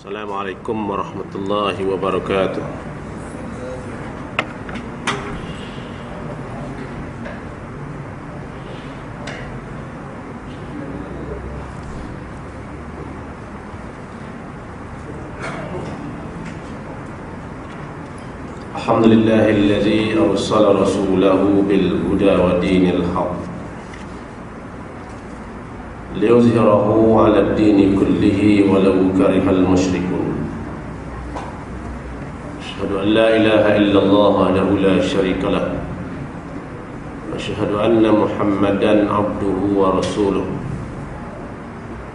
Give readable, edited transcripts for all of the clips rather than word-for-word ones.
Assalamualaikum warahmatullahi wabarakatuh. Alhamdulillahilladzi arsala rasulahu bil huda wa dinil haqq liyuzhirahu 'ala ad-dini kullihi walau karihal musyrikun. Asyhadu an la ilaha illallah wahdahu la syarika lah wa asyhadu anna Muhammadan 'abduhu wa rasuluh.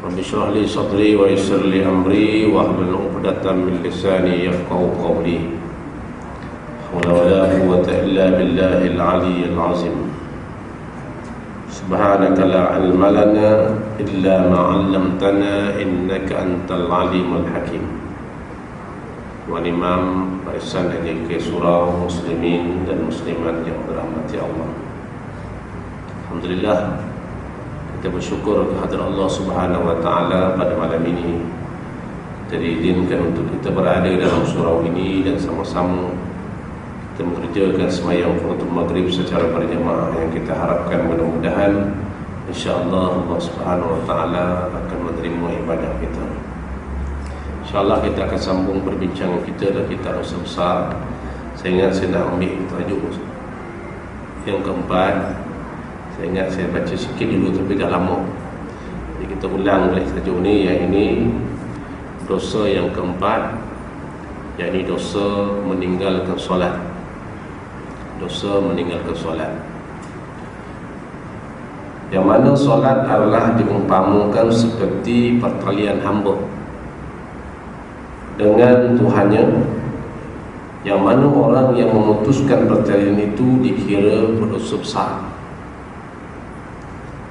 Rabbi shrah li sadri wa yassir li amri wahlul 'uqdatam min lisani yafqahu qawli. ولا قوة إلا بالله العلي العظيم. سبحانك لا علم لنا إلا ما علمتنا إنك أنت العليم الحكيم. Imam barisan ke surau muslimin dan muslimat yang dirahmati Allah. Alhamdulillah, kita bersyukur kehadirat Allah Subhanahu wa taala pada malam ini kita diizinkan untuk kita berada dalam surau ini dan sama-sama kita mengerjakan sembahyang qunut maghrib secara berjamaah yang kita harapkan mudah-mudahan insyaallah Allah Subhanahu wa taala akan menerima ibadah kita. InsyaAllah kita akan sambung perbincangan kita dan kita dosa besar. Saya ingat saya nak ambil tajuk yang keempat. Saya ingat saya baca sikit dulu tapi dah lama. Jadi kita ulang balik tajuk ni, yang ini dosa yang keempat, yakni dosa meninggalkan solat. Dosa meninggalkan solat, yang mana solat adalah diumpamakan seperti pertalian hamba dengan Tuhannya, yang mana orang yang memutuskan pertalian itu dikira berdosa besar.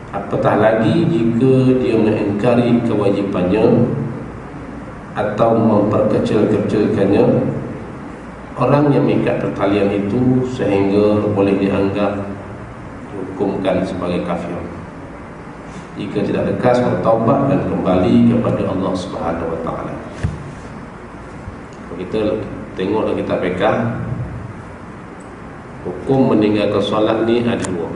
Apatah lagi jika dia mengingkari kewajipannya atau memperkecil-kecilkannya. Orang yang mengikat pertalian itu sehingga boleh dianggap dihukumkan sebagai kafir jika tidak lekas bertaubat dan kembali kepada Allah Subhanahu wa taala. Kalau kita tengok dalam kitab fiqh, hukum meninggalkan solat ni ada dua.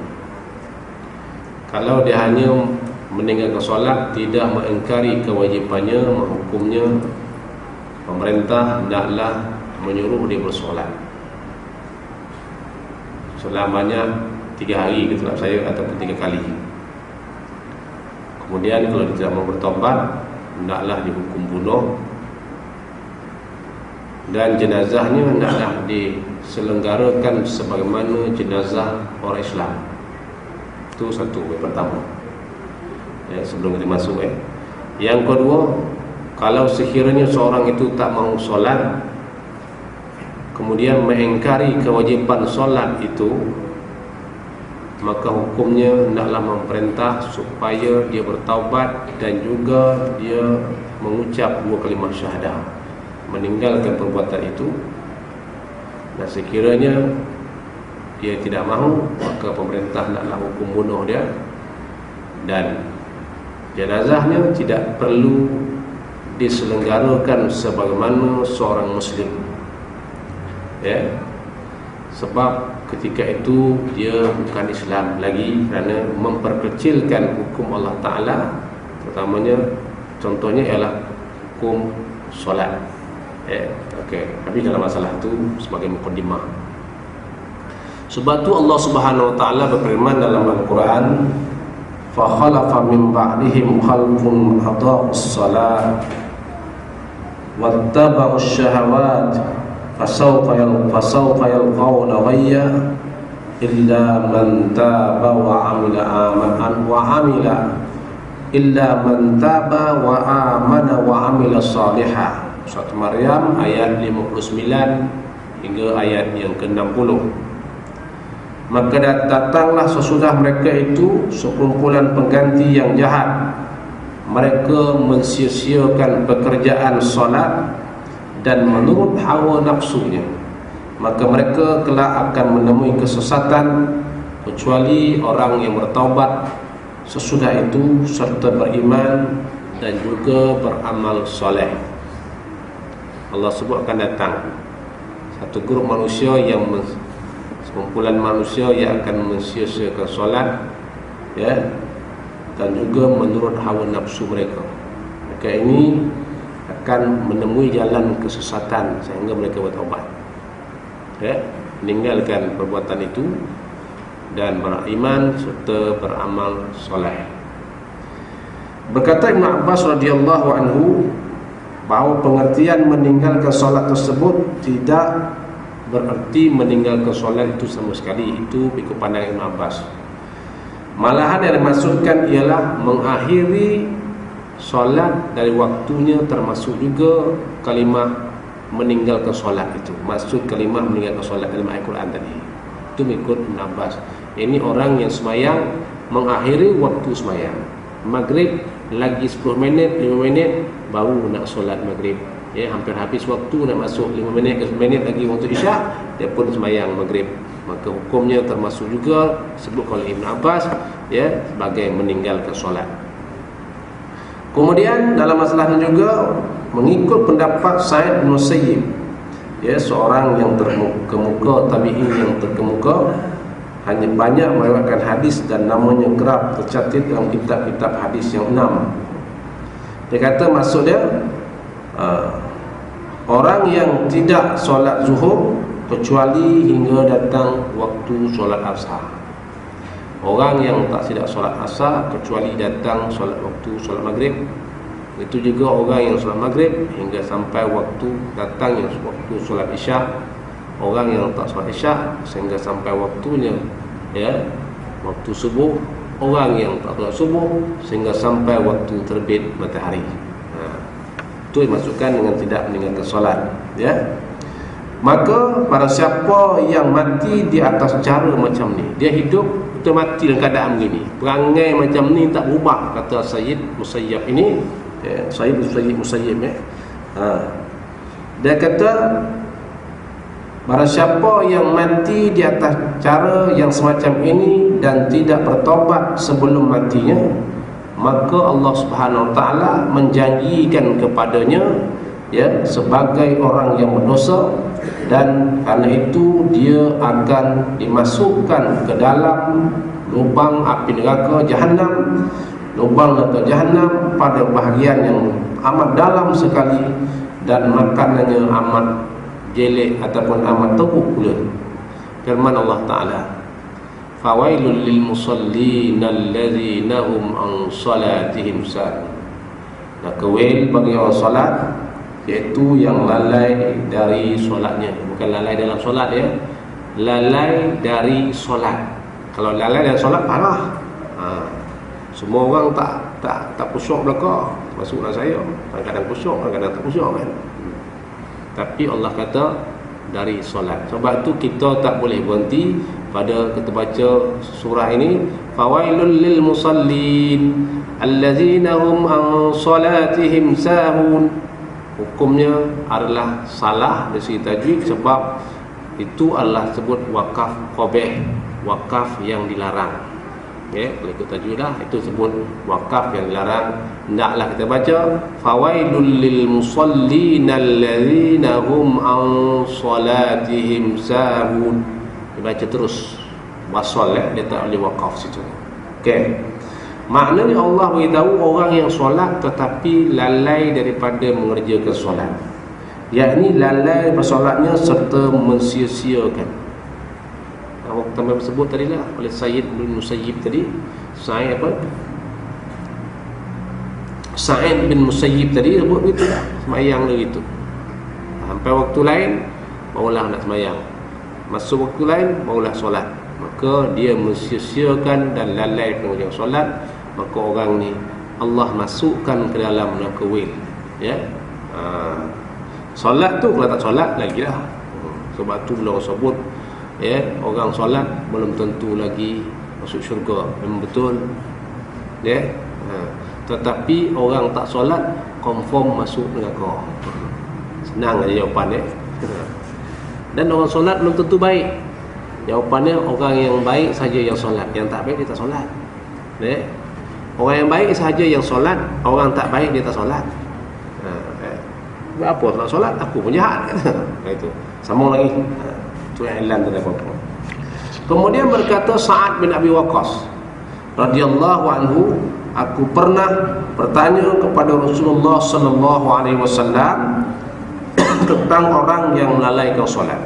Kalau dia hanya meninggalkan solat, tidak mengingkari kewajipannya, menghukumnya, pemerintah hendaklah menyuruh dia bersolat selamanya 3 hari ke tempat saya ataupun 3 kali. Kemudian kalau dia tidak mau bertaubat, hendaklah dihukum bunuh dan jenazahnya hendaklah diselenggarakan sebagaimana jenazah orang Islam. Itu satu yang pertama. Sebelum kita masuk yang kedua, kalau sekiranya seorang itu tak mahu solat kemudian mengingkari kewajipan solat itu, maka hukumnya hendaklah memerintah supaya dia bertaubat dan juga dia mengucap 2 kalimah syahadah, meninggalkan perbuatan itu. Dan sekiranya dia tidak mahu, maka pemerintah hendaklah hukum bunuh dia, dan jenazahnya tidak perlu diselenggarakan sebagaimana seorang muslim. Sebab ketika itu dia bukan Islam lagi, kerana memperkecilkan hukum Allah Ta'ala, terutamanya contohnya ialah hukum solat. Tapi dalam masalah itu sebagai mukaddimah. Sebab itu Allah Subhanahu wa taala berfirman dalam Al-Quran, fa khalafa min ba'dihim khalfun adha'us salat wattaba'us syahawat fasawfa yalqawna ghayya illa man taba wa amila salihah. Surat Maryam ayat 59 hingga ayat yang ke-60. Maka datanglah sesudah mereka itu sekumpulan pengganti yang jahat. Mereka mensia-siakan pekerjaan solat dan menurut hawa nafsunya, maka mereka kelak akan menemui kesesatan, kecuali orang yang bertaubat sesudah itu serta beriman dan juga beramal soleh. Allah sebut akan datang satu grup manusia yang sekumpulan manusia yang akan mensia-siakan solat, ya, dan juga menurut hawa nafsu mereka. Mereka ini akan menemui jalan kesesatan sehingga mereka bertaubat, ya, meninggalkan perbuatan itu dan beriman serta beramal soleh. Berkata Ibn Abbas radhiyallahu anhu bahawa pengertian meninggalkan solat tersebut tidak bererti meninggalkan solat itu sama sekali. Itu ikut pandangan Ibn Abbas. Malahan yang dimaksudkan ialah mengakhiri solat dari waktunya, termasuk juga kalimah meninggalkan solat itu. Maksud kalimah meninggalkan solat dalam Al-Quran tadi itu mengikut Ibn Abbas. Ini orang yang semayang mengakhiri waktu semayang. Maghrib lagi 10 minit, 5 minit baru nak solat maghrib, ya, hampir habis waktu nak masuk 5 minit ke 10 minit lagi waktu isyak, dia pun semayang maghrib. Maka hukumnya termasuk juga sebut oleh Ibn Abbas, ya, sebagai meninggalkan solat. Kemudian dalam masalah ini juga mengikut pendapat Sa'id bin Musayyib, ya, seorang yang terkemuka, tabi'in yang terkemuka, hanya banyak meriwayatkan hadis dan namanya kerap tercatat dalam kitab-kitab hadis yang 6. Dia kata maksud dia orang yang tidak solat zuhur kecuali hingga datang waktu solat asar. Orang yang tak tidak solat asar kecuali datang solat waktu solat maghrib. Itu juga orang yang solat maghrib hingga sampai waktu datangnya waktu solat isyak. Orang yang tak solat isyak sehingga sampai waktunya, ya, waktu subuh. Orang yang tak solat subuh sehingga sampai waktu terbit matahari. Itu dimaksudkan dengan tidak meninggalkan solat, ya. Maka para siapa yang mati di atas cara macam ni, dia hidup, kita mati dalam keadaan begini, perangai macam ni tak berubah, kata Sayyid Musayyib ini, ya, Sayyid Musayyib, ya. Dia kata barang siapa yang mati di atas cara yang semacam ini dan tidak bertaubat sebelum matinya, maka Allah Subhanahu Wa Taala menjanjikan kepadanya, ya, sebagai orang yang berdosa, dan kerana itu dia akan dimasukkan ke dalam lubang api neraka Jahannam, lubang neraka Jahannam pada bahagian yang amat dalam sekali, dan makanannya amat jelek ataupun amat teruk pula. Firman Allah Ta'ala, fawailul lil musallin alladzina hum an salatihim sahun. Maka wail bagi orang solat, iaitu yang lalai dari solatnya. Bukan lalai dalam solat, ya, lalai dari solat. Kalau lalai dari solat parah. Semua orang tak khusyuk belaka, masuklah saya. Kadang-kadang khusyuk, kadang-kadang tak khusyuk, kan. Tapi Allah kata dari solat. Sebab tu kita tak boleh berhenti pada kita baca surah ini, fawailul lil musallin allazina hum an salatihim sahun. Hukumnya adalah salah dari segi tajwid, sebab itu adalah sebut wakaf qabih, wakaf yang dilarang. Ya, kalau ikut tajwid lah, itu sebut wakaf yang dilarang. Hendaklah kita baca fawailul lil musallin allazina hum an salatihim sahun. Dibaca terus wasal, ya, dia tak boleh wakaf situ. Okey. Maknanya Allah beritahu orang yang solat tetapi lalai daripada mengerjakan solat, yakni lalai bersolatnya serta mensia-siakan. Waktu kami sebut tadilah oleh Sayyid bin Musayyib tadi, Sa'id bin Musayyib tadi sebut begitu, semayang dia gitu. Sampai waktu lain barulah nak semayang, masuk waktu lain barulah solat. Maka dia mensia-siakan dan lalai mengerjakan solat, maka orang ni Allah masukkan ke dalam neraka wail, ya. Solat tu kalau tak solat lagi lah. Sebab tu bila orang sebut, ya, orang solat belum tentu lagi masuk syurga. Memang betul, ya. Tetapi orang tak solat confirm masuk neraka. Senang aja jawapan, ya. Dan orang solat belum tentu baik. Jawapannya orang yang baik saja yang solat, yang tak baik dia tak solat, ya. Orang yang baik saja yang solat, orang tak baik dia tak solat. Buat apa tak solat? Aku pun jahat. Itu. Sambung lagi. Itu iklan tak apa-apa. Kemudian berkata Sa'ad bin Abi Waqqas radhiyallahu anhu, aku pernah bertanya kepada Rasulullah sallallahu alaihi wasallam tentang orang yang melalaikan solat.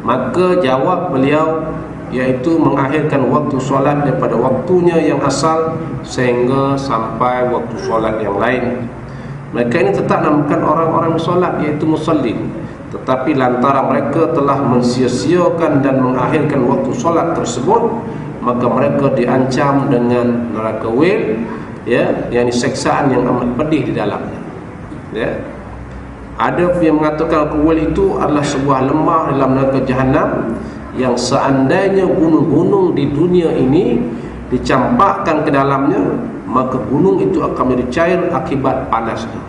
Maka jawab beliau, iaitu mengakhirkan waktu solat daripada waktunya yang asal sehingga sampai waktu solat yang lain. Mereka ini tetap namakan orang-orang solat, iaitu musallin, tetapi lantaran mereka telah mensia-siakan dan mengakhirkan waktu solat tersebut, maka mereka diancam dengan neraka wil, ya, yang siksaan yang amat pedih di dalamnya. Ya. Ada yang mengatakan wil itu adalah sebuah lembah dalam neraka jahanam, yang seandainya gunung-gunung di dunia ini dicampakkan ke dalamnya, maka gunung itu akan menjadi cair akibat panasnya.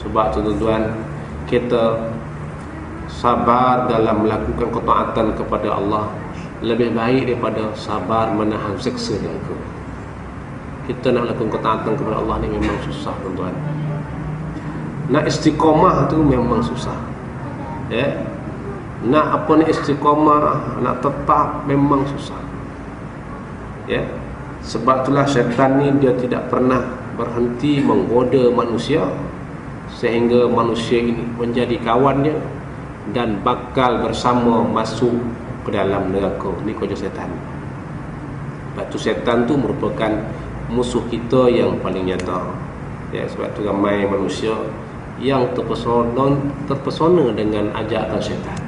Sebab tu tuan-tuan, kita sabar dalam melakukan ketaatan kepada Allah lebih baik daripada sabar menahan seksa neraka. Kita nak melakukan ketaatan kepada Allah ni memang susah, tuan-tuan. Nak istiqamah tu memang susah. Ya. Nak apa ni istiqamah, nak tetap memang susah. Ya. Sebab itulah syaitan ni dia tidak pernah berhenti menggoda manusia sehingga manusia ini menjadi kawannya dan bakal bersama masuk ke dalam neraka. Ni kerja syaitan. Sebab tu syaitan tu merupakan musuh kita yang paling nyata. Ya, sebab tu ramai manusia yang terpesona dengan ajakan syaitan.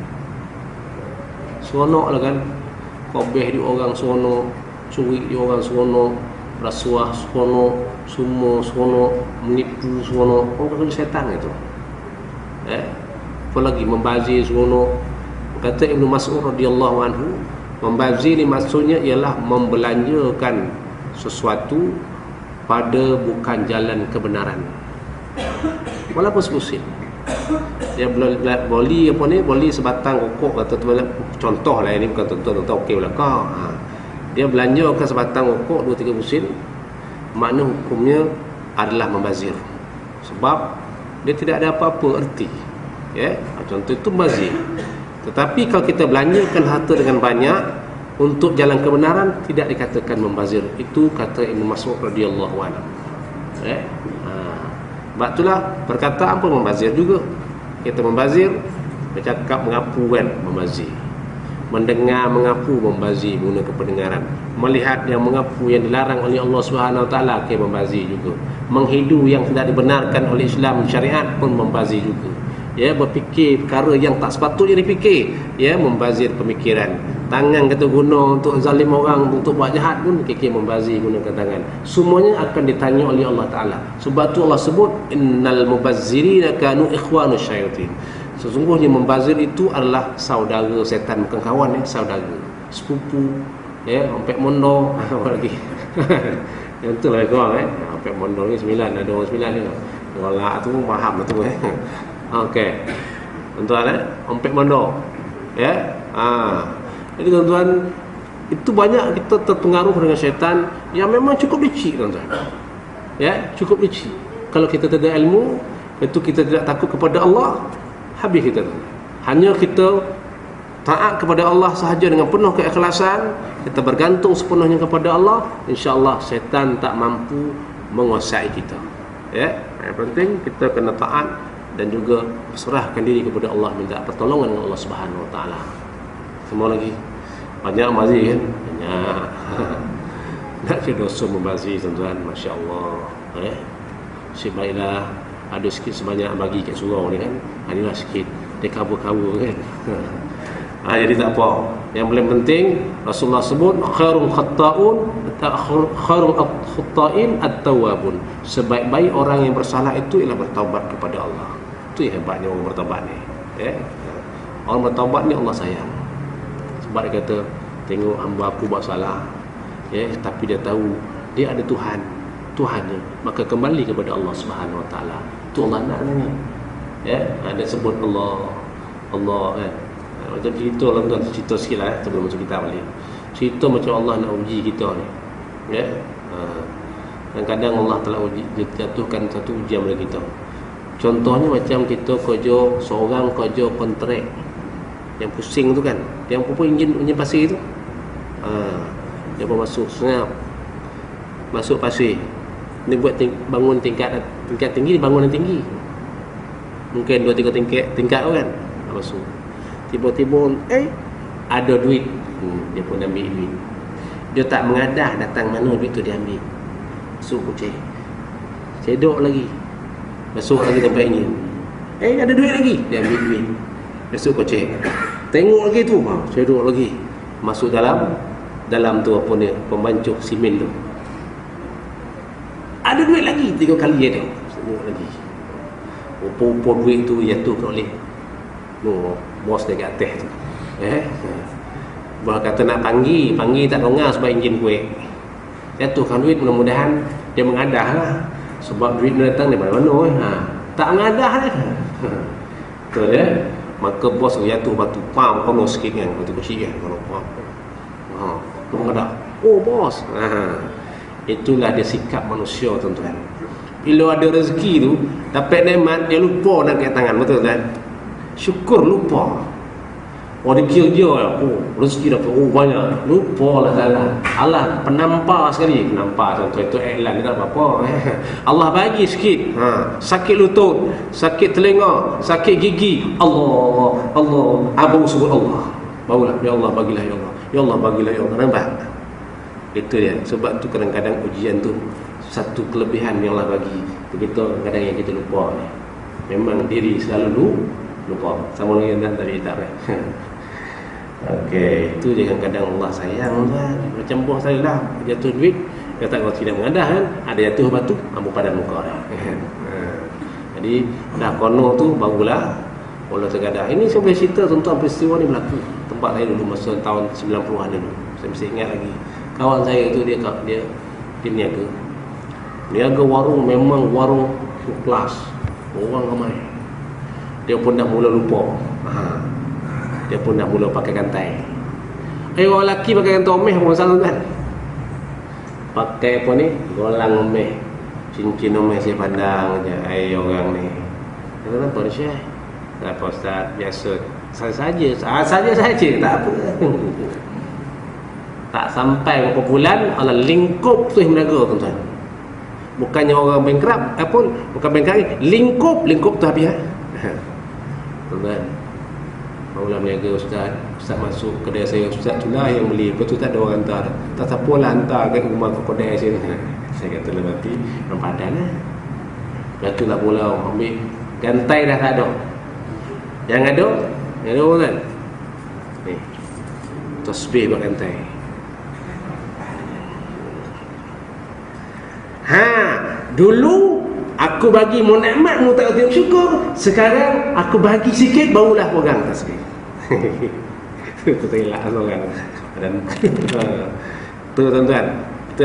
Seronok lah kan, kobeh di orang seronok, curi di orang seronok, rasuah seronok, semua seronok, menipu seronok. Orang kerja syaitan itu. Apa lagi, membazir seronok. Kata Ibnu Mas'ud radhiyallahu anhu, membazir ni maksudnya ialah membelanjakan sesuatu pada bukan jalan kebenaran. Walaupun sepusin. Dia beli apa ni, beli sebatang rokok, kata tu, contoh lah ini, bukan contoh okey belaka. Dia belanjakan sebatang rokok 2-3 pusin, makna hukumnya adalah membazir. Sebab dia tidak ada apa-apa erti. Ya, contoh itu membazir. Tetapi kalau kita belanjakan harta dengan banyak untuk jalan kebenaran, tidak dikatakan membazir. Itu kata Ibnu Mas'ud radhiyallahu anhu. Ya. Sebab itulah perkataan pun membazir juga. Kita membazir, bercakap mengapu kan, membazir. Mendengar mengapu, membazir guna kependengaran. Melihat yang mengapu yang dilarang oleh Allah Subhanahu Wa Taala, okay, membazir juga. Menghidu yang tidak dibenarkan oleh Islam syariat pun membazir juga. Ya, berfikir perkara yang tak sepatutnya dipikir, ya, membazir pemikiran. Tangan kita guna untuk zalim orang, untuk buat jahat pun kekek membazir gunakan tangan. Semuanya akan ditanya oleh Allah Ta'ala. Sebab tu Allah sebut innal mubazzirina kanu ikhwanu syaitan. Sesungguhnya membazir itu adalah saudara setan, bukan kawan, saudara, sepupu, ya, ompek mondo. Apa lagi? Yang tu lah korang, ompek mondo ni 9, ada orang 9 ni. Orang tu faham tu. Okey. Tuan-tuan, ompek mondo. Ya. Jadi tuan-tuan, itu banyak kita terpengaruh dengan syaitan yang memang cukup licik, tuan-tuan. Ya, cukup licik. Kalau kita tidak ada ilmu, itu kita tidak takut kepada Allah, habis kita. Hanya kita taat kepada Allah sahaja dengan penuh keikhlasan, kita bergantung sepenuhnya kepada Allah, insya-Allah syaitan tak mampu menguasai kita. Ya, yang penting kita kena taat dan juga serahkan diri kepada Allah, minta pertolongan dengan Allah Subhanahu Wa Taala. Semua lagi banyak membazir kan? Banyak. Nak ada dosa membazir, tuan-tuan, masya-Allah. Sebaiklah ada sikit sebanyak bagi kat surau ni kan. Inilah sikit dia kabur-kabur kan. Jadi tak apa. Yang paling penting Rasulullah sebut khairul khata'in at-tawwabun. Sebaik-baik orang yang bersalah itu ialah bertaubat kepada Allah. Itu yang hebatnya orang bertaubat ni. Ya. Orang bertaubat ni Allah sayang. Sebab dia kata, tengok hamba aku buat salah, ya, tapi dia tahu dia ada Tuhan, Tuhannya, maka kembali kepada Allah Subhanahu Wa Taala. Itu Allah nak ni. Ya, ada sebut Allah, kan. Macam cerita lah, tuan, cerita sikit lah, sebelum masuk kita balik. Cerita macam Allah nak uji kita ni. Ya. Kadang-kadang Allah telah jatuhkan satu ujian kepada kita. Contohnya macam kita kerja seorang kerja kontrak yang pusing tu kan, yang apa enjin pasir tu, dia pun masuk senyap, masuk pasir ni buat bangun tingkat tinggi, bangunan tinggi, mungkin 2-3 tingkat tu kan, masuk tiba-tiba ada duit, dia pun ambil duit. Dia tak mengadah datang mana duit tu dia ambil, masuk kucing, cedok lagi, masuk lagi tempat ini, ada duit lagi, dia ambil duit, masuk kocek, tengok lagi tu, cedok lagi, masuk dalam tu apa ni, pembancuk simen tu, ada duit lagi, 3 kali dia tengok lagi, rupa-rupa duit tu jatuh ke oleh bos dekat atas tu. Bah kata nak panggil tak dengar sebab enjin kuat, jatuhkan duit. Mudah-mudahan dia mengadah lah, sebab duit dia datang daripada mana. Tak mengadah lah. Betul ya. Maka bos jatuh batu pam kono sikit kan, batu kecil kan, kalau pam mengadah, bos. Itulah dia sikap manusia, tuan-tuan. Bila ada rezeki tu, dapat nikmat, dia lupa nak kat tangan, betul tak? Syukur lupa. Dia kira rezeki dapat banyak, lupa lah salah. Allah penampar sekali, penampar tuan-tuan, itu iklan, tak apa-apa. Allah bagi sikit, sakit lutut, sakit telinga, sakit gigi, Allah abang sebut Allah, barulah ya Allah bagilah, ya Allah, ya Allah bagilah, ya Allah. Nampak? Itu dia. Sebab tu kadang-kadang ujian tu satu kelebihan yang Allah bagi, kita kadang yang kita lupa ni. Memang diri selalu lupa. Sama dengan yang tadi tak okey, itu je kadang-kadang Allah sayang kan. Macam bos saya lah, jatuh duit, dia tak kalau tidak mengadah kan, ada jatuh batu, ambil padan muka dia. Jadi dah kono tu barulah Allah tergadah. Ini saya boleh cerita tentang peristiwa ni berlaku tempat saya dulu masa tahun 90-an dulu. Saya mesti ingat lagi. Kawan saya tu dia niaga warung, memang warung kelas, orang ramai. Dia pun dah mula lupa. Dia pun dah mula pakai gantai. Orang lelaki pakai gantai omeh pun salah kan. Pakai apa ni? Golang omeh, cincin omeh saya pandang je. Orang ni. Dia kata apa ni Syekh? Tak apa Ustaz, biasa. Saja tak apa. Tak sampai berapa bulan, Allah lingkup tu yang berniaga, tuan-tuan. Bukannya orang bankrupt, bukan bankrupt, lingkup tu habis. Tuan-tuan, barulah berniaga Ustaz masuk kedai saya, Ustaz tu lah yang beli, lepas tu tak ada orang hantar, tak siapa lah hantar ke rumah ke kedai saya. Saya kata lah nanti orang padan lah. Lepas tu lah mula ambil gantai, dah tak ada. Yang ada kan ni tasbih buat gantai. Dulu aku bagi mu nikmat, mu tak reti syukur. Sekarang aku bagi sikit, barulah pegang tasbih. Itu elak seorang. Dan tu tuan-tuan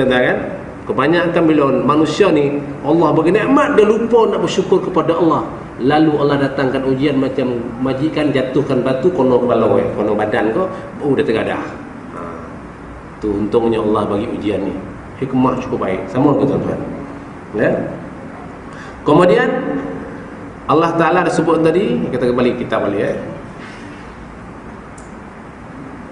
kan, kebanyakan bila manusia ni Allah bagi nikmat, dia lupa nak bersyukur kepada Allah. Lalu Allah datangkan ujian macam majikan jatuhkan batu kono kepala, kono badan kau, dia tergadah. Tu untungnya Allah bagi ujian ni. Hikmah cukup baik. Sama ke tuan-tuan? Ya. Kemudian Allah Ta'ala dah sebut tadi, kita kembali kitab balik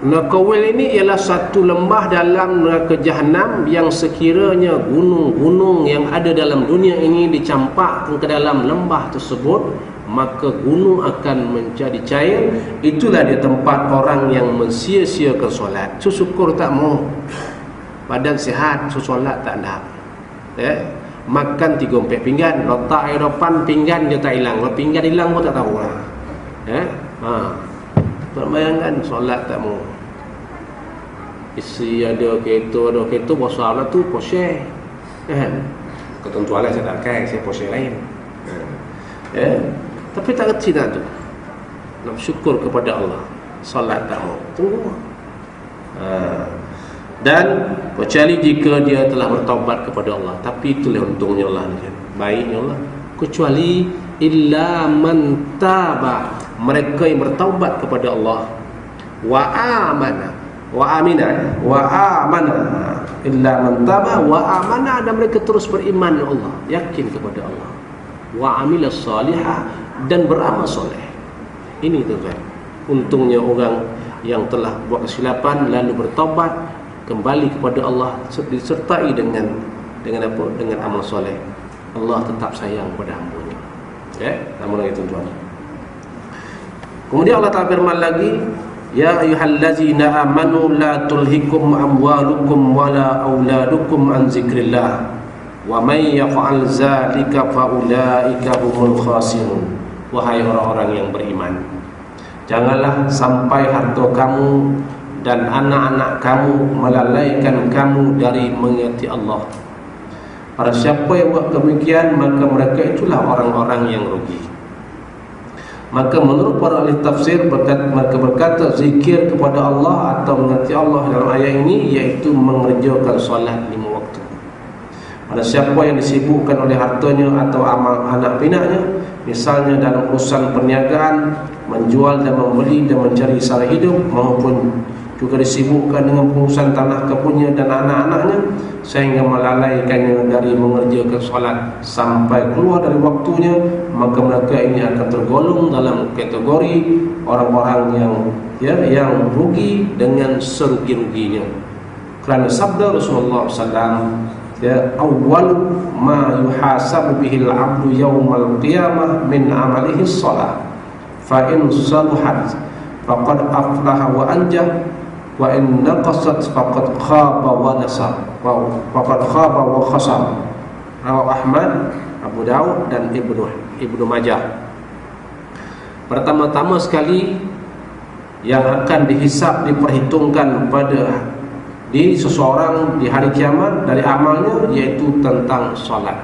neraka Wil ini ialah satu lembah dalam neraka Jahannam yang sekiranya gunung-gunung yang ada dalam dunia ini dicampakkan ke dalam lembah tersebut, maka gunung akan menjadi cair. Itulah dia tempat orang yang mensia-siakan solat. Syukur tak mau, badan sihat, solat tak nak. Makan 3-4 pinggan, letak air depan pinggan dia tak hilang. Kalau pinggan hilang pun tak tahu lah. Tak bayangkan solat tak mau. Isi ada kereta besar lah tu, Porsche ketentuan lah saya tak pakai, saya Porsche lain. Tapi tak kerti tak tu, nak bersyukur kepada Allah, solat tak mau, tunggu. Dan kecuali jika dia telah bertaubat kepada Allah. Tapi itulah untungnya Allah ni kan, baiknya Allah. Kecuali illa man taba, mereka yang bertaubat kepada Allah, wa amana illa man taba wa amana, dan mereka terus beriman kepada Allah, yakin kepada Allah. wa amilas salihah, dan beramal soleh. Ini tuan-tuan, untungnya orang yang telah buat kesilapan lalu bertaubat kembali kepada Allah disertai dengan apa? Dengan amal soleh. Allah tetap sayang pada hamba-Nya. Namun itu tuan. Kemudian Allah Ta'ala firman lagi, ya ayyuhallazina amanu la tulhikum amwalukum wala auladukum an zikrillah wa may yaf'al zalika fa ulaika humul khasirun. Wahai orang-orang yang beriman, janganlah sampai harta kamu dan anak-anak kamu melalaikan kamu dari mengingati Allah. Para siapa yang buat demikian, maka mereka itulah orang-orang yang rugi. Maka menurut para ahli tafsir, mereka berkata zikir kepada Allah atau mengingati Allah dalam ayat ini iaitu mengerjakan solat 5 waktu. Pada siapa yang disibukkan oleh hartanya atau amal anak pinaknya, misalnya dalam urusan perniagaan, menjual dan membeli dan mencari sara hidup, maupun juga disibukkan dengan pengurusan tanah kebunnya dan anak-anaknya, sehingga melalaikannya dari mengerjakan solat sampai keluar dari waktunya, maka mereka ini akan tergolong dalam kategori orang-orang yang rugi dengan serugi-ruginya. Kerana sabda Rasulullah SAW, awwal ma yuhasabu bihil abdu yawmal qiyamah min amalihi shalah, fa in saluhat faqad aflaha wa anjah, wa in naqasat faqad khaba wa nasab, faqad khaba wa khasar. Rawahu Ahmad, Abu Daud dan Ibnu Majah. Pertama-tama sekali yang akan dihisab, diperhitungkan pada di seseorang di hari kiamat dari amalnya, iaitu tentang solat.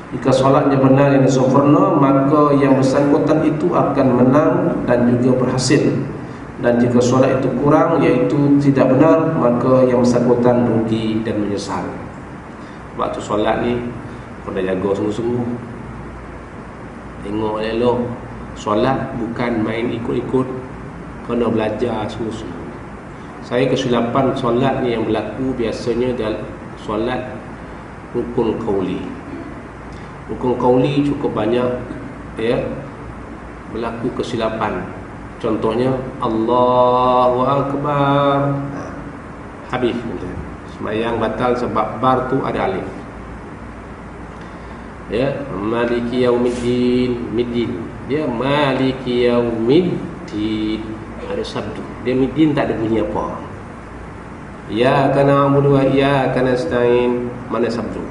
Jika solatnya benar yang sempurna, maka yang bersangkutan itu akan menang dan juga berhasil. Dan jika solat itu kurang, iaitu tidak benar, maka yang bersangkutan rugi dan menyesal. Waktu solat ni kena jaga sungguh-sungguh. Tengok elok. Solat bukan main ikut-ikut, kena belajar sungguh-sungguh. Saya kesilapan solat ni yang berlaku biasanya dalam solat rukun qauli. Rukun qauli cukup banyak berlaku kesilapan. Contohnya Allahu Akbar, habis sembahyang batal sebab bar tu ada alif. Maliki yaumiddin, middin, dia maliki yaumiddin, ada sabdu. Dia middin tak ada bunyi apa. Ya kana na'budu wa iyyaka nasta'in, mana sabdu.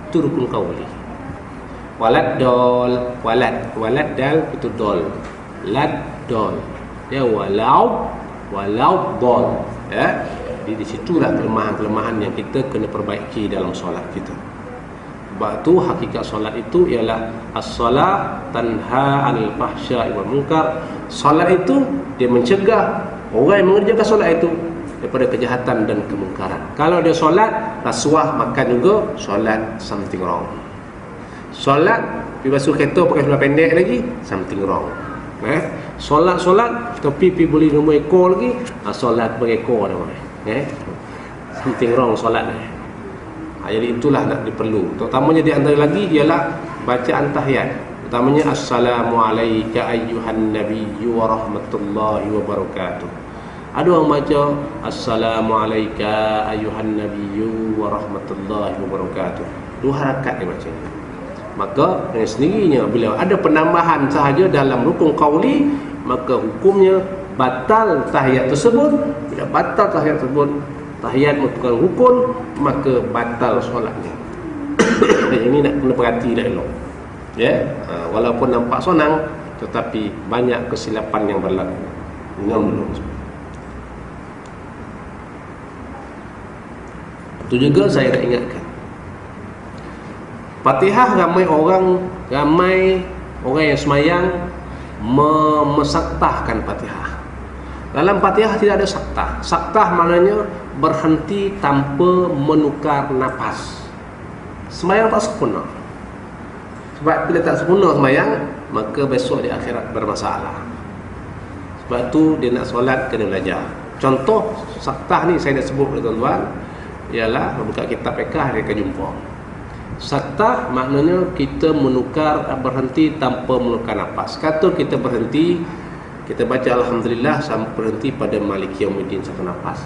Itu rukun qauli. Walad dal, walad dal itu dol. Lad dol. Dia walau dol. Di situlah kelemahan-kelemahan yang kita kena perbaiki dalam solat kita. Sebab tu hakikat solat itu ialah as-salah tanha 'anil fahsya'i wal munkar. Solat itu dia mencegah orang yang mengerjakan solat itu daripada kejahatan dan kemungkaran. Kalau dia solat rasuah makan juga, solat something wrong. Solat pergi basuh kereta pakai seluar pendek lagi, something wrong. Solat tapi pergi beli nombor ekor lagi, solat berekor namanya. Something wrong solat ni. Jadi itulah nak diperlu. Terutamanya di antara lagi ialah bacaan tahiyat. Utamanya assalamualaikum ayyuhan nabiyyu wa rahmatullahi wa barakatuh. Ada orang baca assalamualaikum ayyuhan nabiyyu wa rahmatullahi wa barakatuh. 2 harakat dia baca. Maka dengan sendirinya bila ada penambahan sahaja dalam rukun qauli, maka hukumnya batal tahiyat tersebut. Bila batal tahiyat tersebut, tahiyat merupakan rukun, maka batal solatnya. Ini nak kena perhati dah elok. Walaupun nampak senang, tetapi banyak kesilapan yang berlaku. Itu juga saya nak ingatkan, Fatihah ramai orang yang semayang mesaktahkan Fatihah. Dalam Fatihah tidak ada saktah. Saktah maknanya berhenti tanpa menukar nafas. Semayang tak sempurna. Sebab bila tak sempurna semayang, maka besok di akhirat bermasalah. Sebab tu dia nak solat kena belajar. Contoh saktah ni saya nak sebut kepada tuan-tuan ialah buka kitab fiqh dia akan jumpa. Saktah maknanya kita menukar, berhenti tanpa menukar nafas. Kata kita berhenti, kita baca alhamdulillah sampai berhenti pada maliki yaumiddin satu nafas.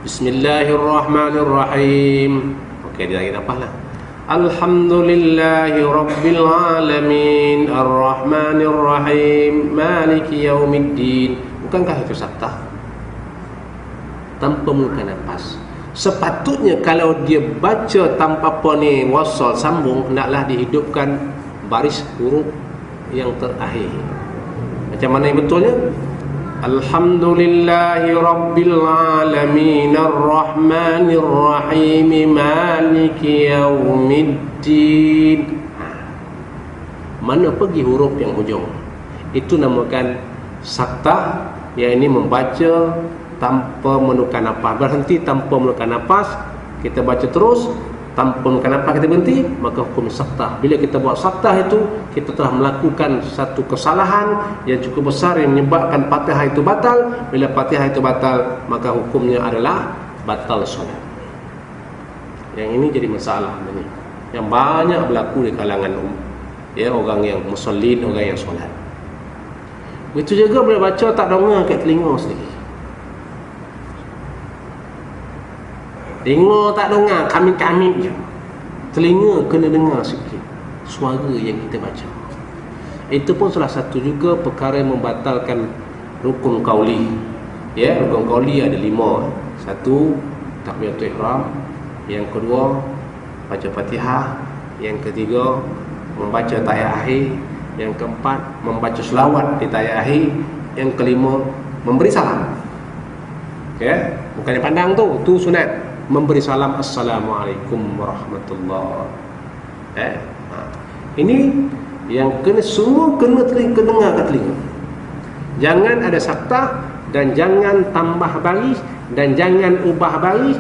Bismillahirrahmanirrahim. Okey, dia lagi nafas lah. Alhamdulillahi rabbil alamin arrahmanirrahim maliki yaumiddin. Bukankah itu saktah? Tanpa menukar nafas. Sepatutnya kalau dia baca tanpa apa ni wasal sambung, hendaklah dihidupkan baris huruf yang terakhir. Macam mana yang betulnya? Alhamdulillahi rabbil alamin arrahmanir rahim maliki yaumiddin. Mana pergi huruf yang hujung? Itu namakan saktah, yang ini membaca tanpa menukar nafas. Berhenti tanpa menukar nafas, kita baca terus tanpa menukar nafas, kita berhenti, maka hukum saktah. Bila kita buat saktah itu, kita telah melakukan satu kesalahan yang cukup besar yang menyebabkan Fatihah itu batal. Bila Fatihah itu batal, maka hukumnya adalah batal solat. Yang ini jadi masalah ini, yang banyak berlaku di kalangan orang yang musallin, orang yang solat. Begitu juga bila baca tak dengar kat telinga sendiri. Dengar tak dengar, kami-kami je. Telinga kena dengar sikit suara yang kita baca. Itu pun salah satu juga perkara yang membatalkan rukun qauli. Ya, rukun qauli ada 5. 1, takbiratul ihram. Yang kedua, baca Fatihah. Yang ketiga, membaca tayat akhir. Yang keempat, membaca selawat di tayat akhir. Yang kelima, memberi salam. Ya, bukannya pandang tu sunat. Memberi salam, assalamualaikum warahmatullahi. Ini yang kena, semua kena dengar kat telinga. Jangan ada saktah, dan jangan tambah baris, dan jangan ubah baris.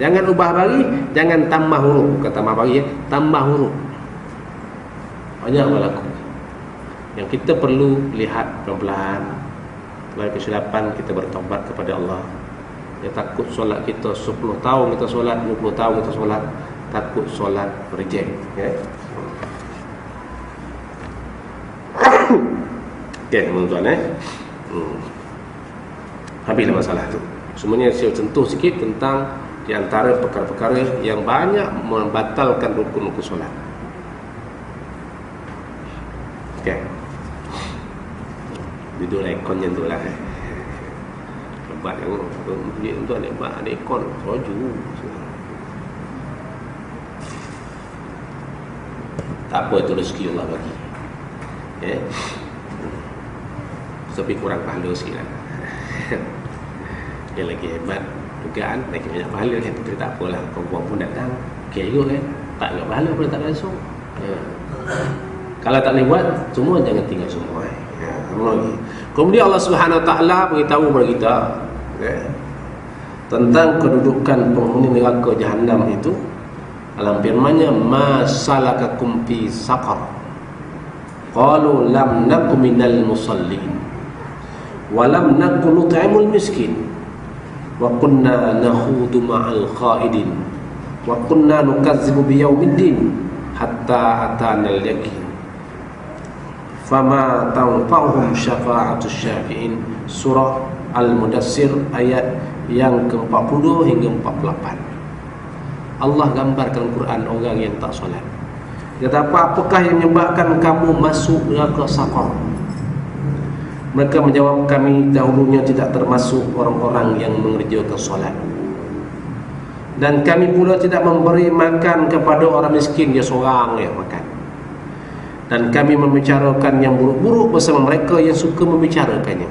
Jangan ubah baris, jangan tambah huruf. Bukan tambah baris, tambah huruf. Banyak berlaku. Yang kita perlu lihat pelan-pelan. Kalau kesilapan, kita bertaubat kepada Allah. Ya, takut solat kita 10 tahun kita solat, 20 tahun kita solat, takut solat reject. Okay? Okay, teman-teman. Habislah masalah tu. Semuanya saya sentuh sikit tentang di antara perkara-perkara yang banyak membatalkan rukun-rukun solat. Okay. Duduk ikon yang tu lah. Lebat yang bunyi tu ada ikon soju. Tak apa, itu rezeki Allah bagi. Tapi kurang pahala sikit lah. Yang lagi hebat dugaan, lagi banyak pahala kan. Tapi tak apalah, kawan-kawan pun datang kira kan, tak ada pahala pun tak langsung. Kalau tak boleh buat, semua jangan tinggal semua. Kemudian Allah Subhanahu Wa Taala beritahu kepada kita tentang kedudukan penghuni neraka Jahannam itu dalam firman-Nya, ma salakakum fi saqar qalu lam nakum minal musallin wa lam nakun nut'imul miskin wa kunna nakhudu ma'al khaidin wa kunna nukazzibu biyaumiddin hatta atanal yaqin fama tanfa'uhum syafa'atus syafi'in. Surah Al-Mudassir ayat yang ke-40 hingga 48. Allah gambarkan Quran orang yang tak solat. Dia kata, apakah yang menyebabkan kamu masuk neraka saqar? Mereka menjawab, kami dahulunya tidak termasuk orang-orang yang mengerjakan solat, dan kami pula tidak memberi makan kepada orang miskin, dia seorang yang makan, dan kami membicarakan yang buruk-buruk bersama mereka yang suka membicarakannya,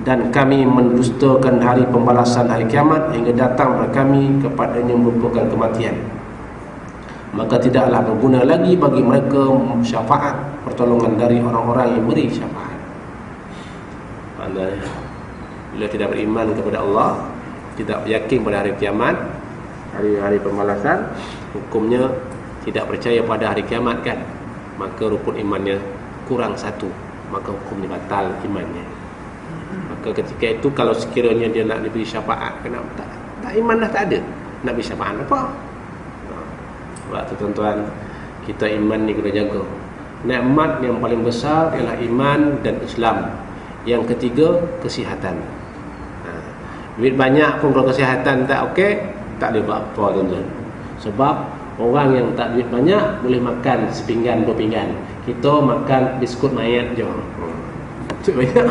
dan kami mendustakan hari pembalasan hari kiamat hingga datang kepada kami kepadanya merupakan kematian. Maka tidaklah berguna lagi bagi mereka syafaat pertolongan dari orang-orang yang beri syafaat. Pandai, bila tidak beriman kepada Allah, tidak yakin pada hari kiamat, hari-hari pembalasan, hukumnya tidak percaya pada hari kiamat kan, maka rukun imannya kurang satu, maka hukumnya batal imannya. Maka ketika itu kalau sekiranya dia nak diberi syafaat, kenapa tak iman dah tak ada, nak bisa syafaat apa? Sebab tu tuan-tuan, kita iman ni kena jaga. Nikmat yang paling besar ialah iman dan Islam. Yang ketiga, kesihatan. Duit banyak pun kalau kesihatan tak okey, tak boleh buat apa tuan-tuan. Sebab orang yang tak duit banyak boleh makan sepinggan dua pinggan. Kita makan biskut mayat je. Tu banyak.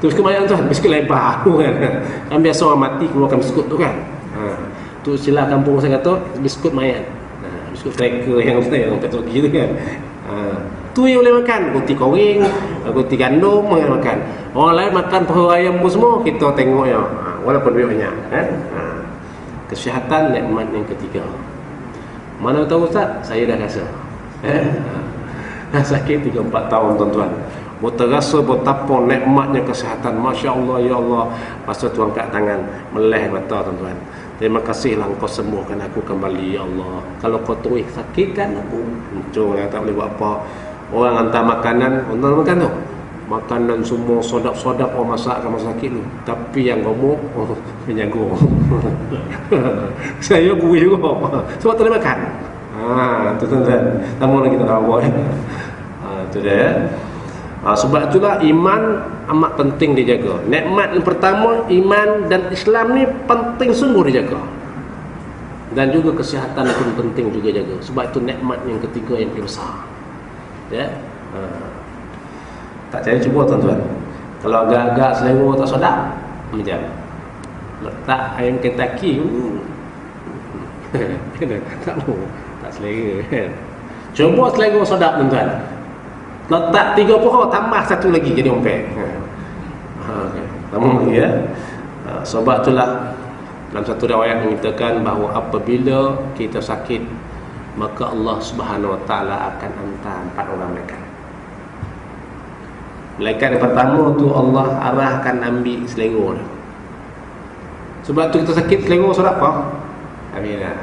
Tu biskut mayat tuan, biskut lebar tu kan. Kan biasa orang mati keluarkan biskut tu kan. Tu istilah kampung saya kata biskut mayat. Biskut tracker yang kata gitu kan. Tu yang boleh makan, roti goreng, roti gandum boleh makan. Orang lain makan paha ayam pun semua, kita tengok ya. Walaupun duit banyak kan. Kesihatan nikmat yang ketiga. Mana tahu Ustaz? Saya dah rasa. Dah sakit 3-4 tahun tuan-tuan. Terasa betapa nikmatnya kesihatan. Masya Allah, ya Allah. Masa tu angkat tangan, meleh mata tuan-tuan. Terima kasihlah engkau sembuhkan aku kembali ya Allah. Kalau kau terus sakitkan aku, muncul tak boleh buat apa. Orang hantar makanan, orang makan tu. Makanan semua sodap-sodap orang masakkan masa sakit tu. Tapi yang gemuk, menyagur. Saya gurih juga. Sebab tak boleh makan. Tu tuan-tuan. Sama lagi tak tahu apa. Tu dia. Sebab itulah iman amat penting dijaga. Nikmat yang pertama, iman dan Islam ni penting sungguh dijaga. Dan juga kesihatan pun penting juga jaga. Sebab itu nikmat yang ketiga yang paling besar. Ya. Tak saya cuba tuan-tuan. Kalau agak-agak selera tak sedap, macam letak ayam Kentucky. Tak mau, tak selera kan. Cuba selera sedap tuan-tuan. Letak 3 pohon, tambah 1 lagi jadi ompek. Tambah lagi ya. Sebab itulah dalam satu riwayat mengatakan bahawa apabila kita sakit, maka Allah Subhanahu Wa Taala akan hantar 4 orang malaikat. Malaikat yang pertama tu Allah arahkan ambil selera. Sebab tu kita sakit selera surat apa? Alhamdulillah.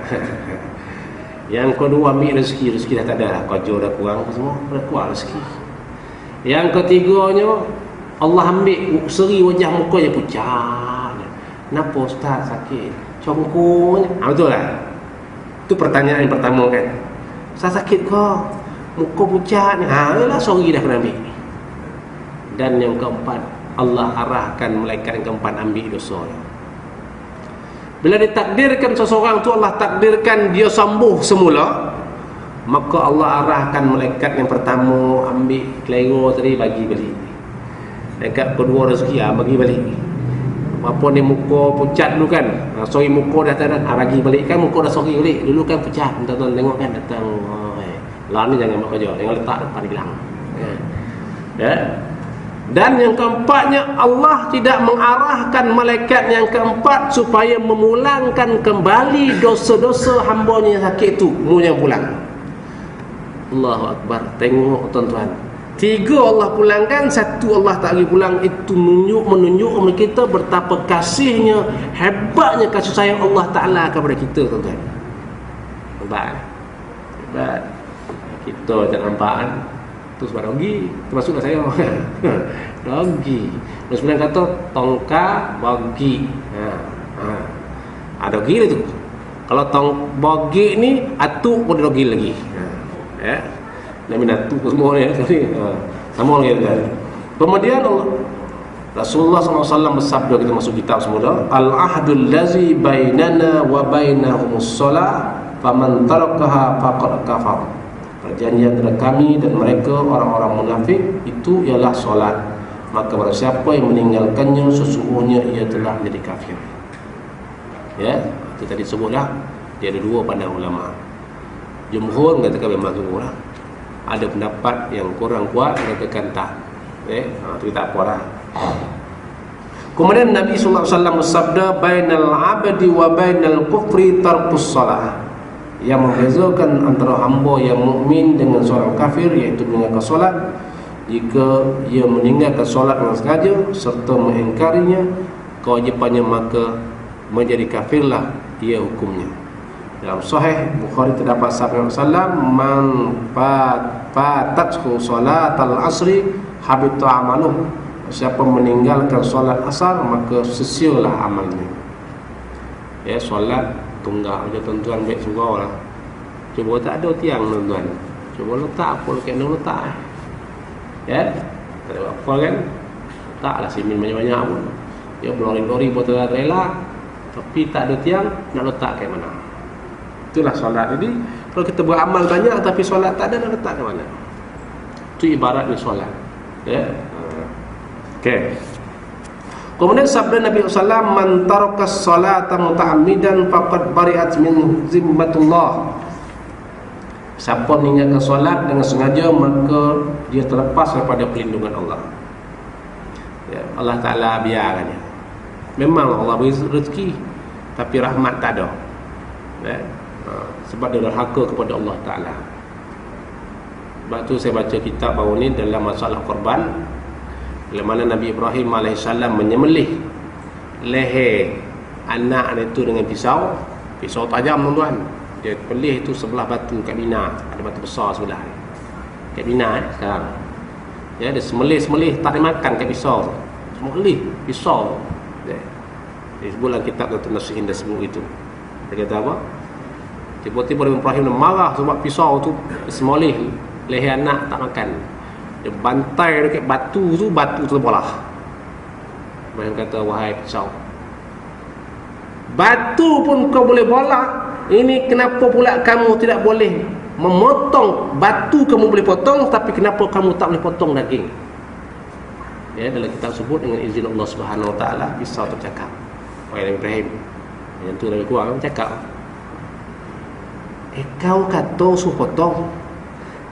Yang kedua ambil rezeki dah tak ada dah, kerja dah kurang apa semua, dah kurang rezeki. Yang ketiganya Allah ambil seri wajah mukanya pucat. Kenapa Ustaz sakit? Congkong. Betul lah. Itu pertanyaan yang pertama kan. Ustaz sakit ke? Muka pucat ni. Yalah sorry dah kena ambil. Dan yang keempat, Allah arahkan malaikat yang keempat ambil dosa. Bila ditakdirkan seseorang tu, Allah takdirkan dia sembuh semula, maka Allah arahkan malaikat yang pertama ambil kelero tadi bagi balik. Malaikat kedua rezeki bagi balik. Apa ni muka pucat dulu kan, sorry muka dah tak ada, bagi balik kan, muka dah sorry balik. Dulu kan pucat, tuan-tuan tengok kan datang. Lah ni jangan buat kerja, jangan letak depan hilang. Ya. Dan yang keempatnya, Allah tidak mengarahkan malaikat yang keempat supaya memulangkan kembali dosa-dosa hamba-Nya yang sakit tu, mu yang pulang. Allahu Akbar. Tengok tuan-tuan, 3 Allah pulangkan, 1 Allah tak lagi pulang. Itu menunjuk kita betapa kasihnya, hebatnya kasih sayang Allah Ta'ala kepada kita tuan-tuan. Hebat. Kita tak nampak kan. Tu sebab dogi, termasuklah saya. Dogi. Terus sebenarnya kata tongka bagi. Dogi lah tu. Kalau tong bagi ni atuk pun dogi lagi. Ya. Nak minat tu semua ni. Sama lagi kan. Kemudian Rasulullah SAW bersabda, kita masuk kitab semula, al-ahdul lazi bainana wa bainahumus shalah faman tarakaha faqad kafar. Perjanjian antara kami dan mereka orang-orang munafik itu ialah solat, maka barang siapa yang meninggalkannya sesungguhnya ia telah menjadi kafir. Ya, kita tadi sebutlah dia ada 2 pandangan ulama. Jumhur mengatakan memang sungguhlah. Ada pendapat yang kurang kuat mengatakan tak. Itu tak apalah. Kemudian Nabi sallallahu alaihi wasallam bersabda, bainal 'abdi wa bainal kufri tarkus shalah. Yang membezakan antara hamba yang mukmin dengan seorang kafir, iaitu meninggalkan solat. Jika ia meninggalkan solat dengan sengaja serta mengingkarinya kewajipannya, maka menjadi kafirlah ia hukumnya. Dalam Sahih Bukhari terdapat sabda Rasulullah, man fatathu salatal asri habita amaluh. Siapa meninggalkan solat asar maka sia-sialah amalnya. Ya, solat tunggak macam tuan-tuan baik surau lah. Cuba tak ada tiang tuan-tuan. Cuba letak apa kena letak. Ya. Tak ada apa kan? Letaklah simen banyak-banyak pun. Ya berlori-lori buat rela, tapi tak ada tiang, nak letak ke mana? Itulah solat. Jadi kalau kita beramal banyak tapi solat tak ada, nak letak ke mana? Itu ibaratnya solat. Ya. Okey. Kemudian sabda Nabi SAW, man tarakas salata muta'ammidan faqad bari'at min zimmatullah. Siapa meninggalkan solat dengan sengaja, maka dia terlepas daripada perlindungan Allah. Ya, Allah Ta'ala biarkannya. Memang Allah beri rezeki, tapi rahmat tak ada. Ya. Sebab dia derhaka kepada Allah Ta'ala. Sebab tu saya baca kitab baru ni dalam masalah korban, bila mana Nabi Ibrahim AS menyembelih leher anak itu dengan pisau tajam tuan-tuan. Dia pelih itu sebelah batu kat Mina, ada batu besar sebelah kat Mina sekarang. Ya, dia semelih tak dimakan kat pisau. Semelih pisau. Ya. Disebutlah kitab Dr. Nasihin dah sebut itu. Dia kata apa? Tiba-tiba Nabi Ibrahim marah sebab pisau tu semelih leher anak tak makan. Dia bantai dekat batu terbelah. Ibrahim kata, wahai pisau, batu pun kau boleh belah, ini kenapa pula kamu tidak boleh memotong? Batu kamu boleh potong, tapi kenapa kamu tak boleh potong daging? Ya, dalam kitab sebut dengan izin Allah Subhanahu Wa Taala, pisau tercakap. Wahai Nabi Ibrahim, yang tu Nabi kuat cakap, kau kata suruh potong,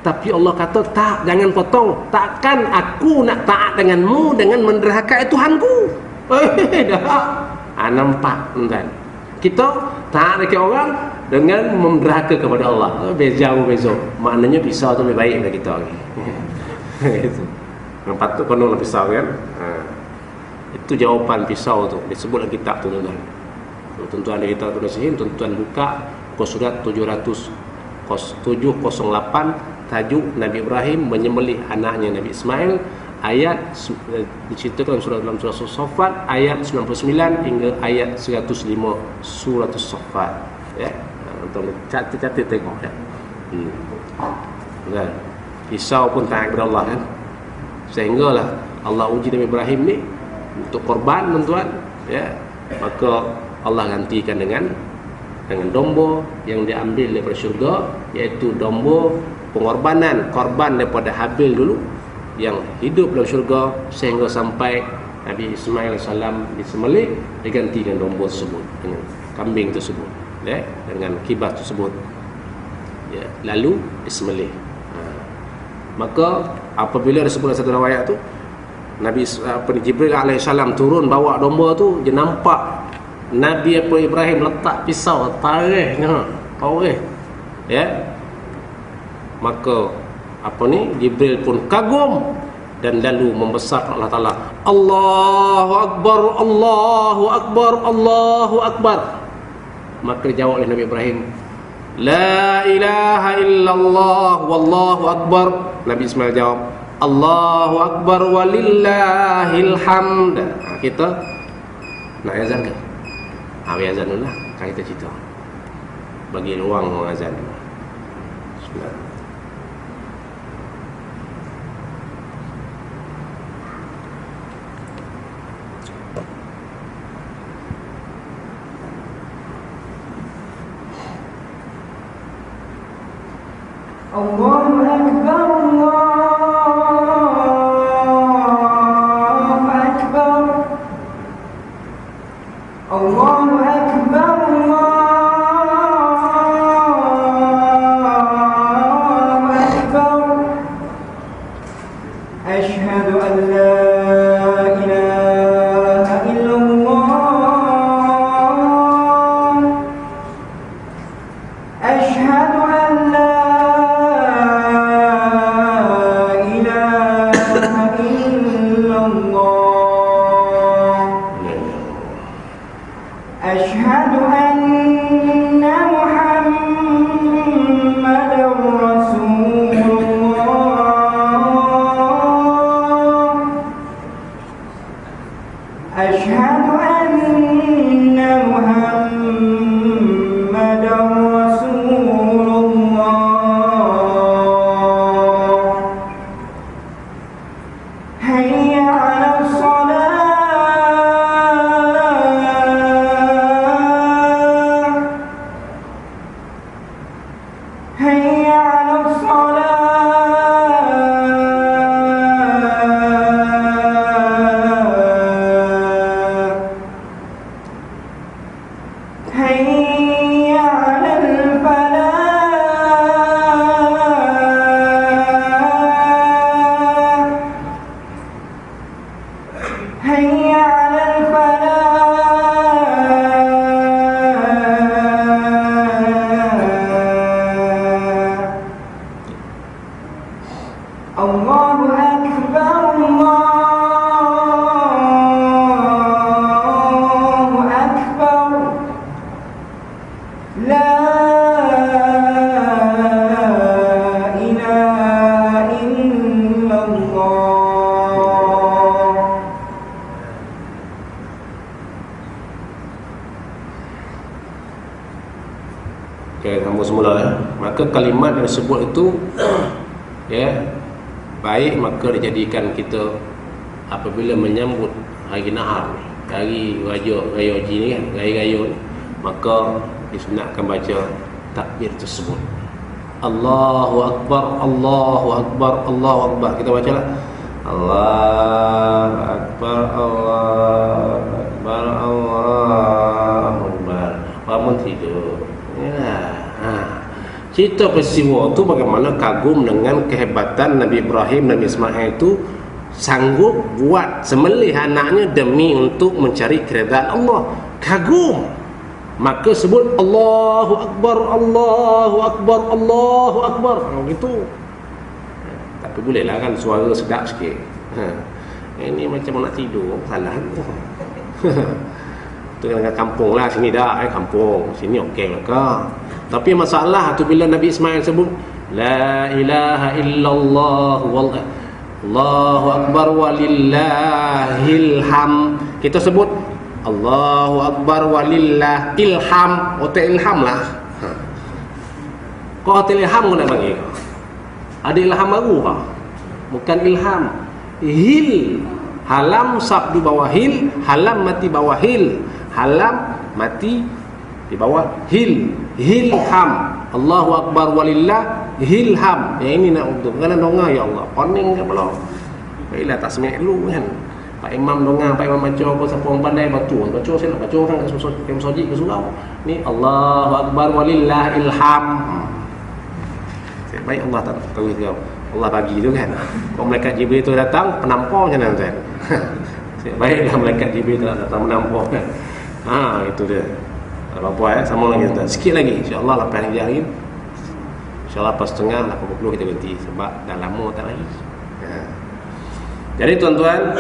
tapi Allah kata tak, jangan potong. Takkan aku nak taat denganmu dengan menderhakai Tuhanku? Dah. Nampak tuan. Kita taat dekat orang dengan menderhaka kepada Allah. Beza. Maknanya pisau tu lebih baik daripada kita lagi. Itu. Yang patut penuh pisau kan. Itu jawapan pisau tu. Disebut dalam kitab tu tuan. Tuan-tuan ada kitab Nasihin, tuan-tuan buka surat 708, tajuk Nabi Ibrahim menyembelih anaknya Nabi Ismail. Ayat diceritakan dalam surah As-Saffat ayat 99 hingga ayat 105 surah As-Saffat. Ya, untuk catat tengok ya. Kan? Pisau pun taat kepada Allah kan. Sehinggalah Allah uji Nabi Ibrahim ni untuk korban tuan-tuan, ya. Maka Allah gantikan dengan domba yang diambil daripada syurga, iaitu domba pengorbanan, korban daripada Habil dulu yang hidup dalam syurga sehingga sampai Nabi Ismail AS disembelih, diganti dengan domba tersebut, dengan kambing tersebut, ya, dengan kibas tersebut, ya, lalu disembelih. Maka apabila disebut dalam satu riwayat tu, Nabi Jibril AS turun bawa domba tu, dia nampak Nabi Ibrahim letak pisau, tarik, ya. Maka Jibril pun kagum dan lalu membesarkan Allah Ta'ala. Allahu Akbar, Allahu Akbar, Allahu Akbar. Maka dijawab oleh Nabi Ibrahim, La ilaha illallah wallahu akbar. Nabi Ismail jawab, Allahu Akbar walillahil hamd. Kita nak azan ke? Habis azan dulu lah, kan kita cerita. Bagi ruang orang azan. Bismillah. Allahu Akbar, Allahu Akbar, Allahu Akbar, Allahu Akbar. Asyhadu an la ilaha illallah. Asyhadu an la Allahu Akbar, Allahu Akbar. La ilaha illallah. Okay, sambung semula ya. Maka kalimat yang disebut itu ya, baik maka dijadikan kita apabila menyambut hari Nahar, hari raya haji ni kan, raya ni, maka disunatkan baca takbir tersebut. Allahu Akbar, Allahu Akbar, Allahu Akbar. Kita bacalah Allahu Akbar, Allahu Akbar, Allahu Akbar. Bangun tidur. Ya. Cerita peristiwa tu bagaimana kagum dengan kehebatan Nabi Ibrahim, Nabi Ismail itu sanggup buat sembelih anaknya demi untuk mencari keredaan Allah. Kagum. Maka sebut Allahu Akbar, Allahu Akbar, Allahu Akbar. Gitu. Tapi bolehlah kan suara sedap sikit. Ini macam nak tidur, salah. Itu dengan kampung lah, sini dah kampung, sini okey lah. Tapi masalah tu bila Nabi Ismail sebut la ilaha illallah Allahu Akbar walillahil ham, kita sebut Allahu Akbar walillah ilham. Hotel ilham lah. Kau hotel ilham kau nak bagi? Ada ilham baru kah? Bukan ilham. Hil, halam sabdu bawah hil, halam mati bawah hil, halam mati di bawah hil, hilham. Allahu Akbar walillah hilham. Yang ini nak untuk kena dongah ya Allah. Pening ke belum? Baiklah tak semak dulu kan. Pak Imam dongah, Pak Imam baca apa, siapa orang pandai baca. Baca saya nak baca orang ke masjid ke surau. Ni Allahu Akbar walillah ilham. Baik Allah tak tahu itu. Allah bagi tu kan. Kalau malaikat Jibril tu datang, penampau macam mana kan. Baiklah malaikat Jibril tu datang menampau kan. Itu dia. Apa-apa sama lagi tuan. Sikit lagi insya-Allah 8 hari. InsyaAllah 8.30 8.40 kita berhenti sebab dah lama tak lagi. Jadi tuan-tuan,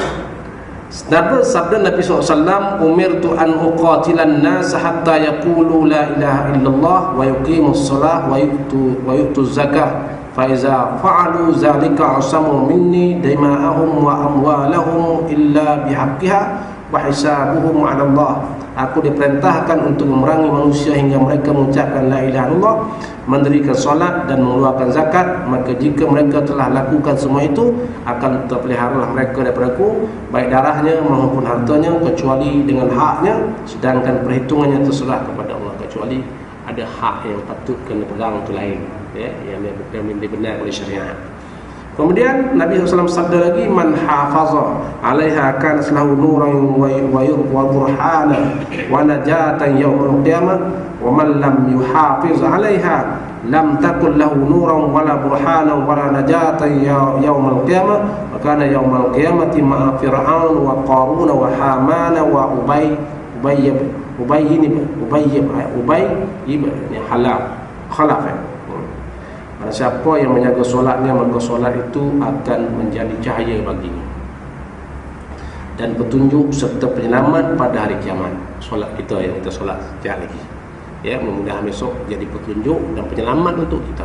sabda Nabi SAW, umirtu an uqatilan nas hatta yaqulu la ilaha illallah wa yuqimus salah wa yu'tuz zakah fa iza fa'alu zalika asamu minni dima'ahum wa amwalahum illa bihaqqiha wa hisabuhum 'ala Allah. Aku diperintahkan untuk memerangi manusia hingga mereka mengucapkan la ilaha illallah, mendirikan solat dan mengeluarkan zakat. Maka jika mereka telah lakukan semua itu, akan terpeliharalah mereka daripada-Ku, baik darahnya maupun hartanya, kecuali dengan haknya, sedangkan perhitungannya terserah kepada Allah. Kecuali ada hak yang patut kena pegang itu lain, ya, yang bukan dibenar oleh syariat. Kemudian Nabi SAW sabda lagi, man hafaza 'alaiha kana lahu nuran wa burhana wa najatan yaumil qiyamah wa man lam yuhafiz 'alaiha lam takun lahu nuran wala burhana wala najatan yaumil qiyamah wa kana yaumil qiyamati ma'a fir'aun wa qarun wa hamana wa ubay khalaf. Siapa yang menjaga solatnya, maka solat itu akan menjadi cahaya baginya dan petunjuk serta penyelamat pada hari kiamat. Solat kita yang kita solat sejak lagi, ya, mudah-mudahan besok jadi petunjuk dan penyelamat untuk kita.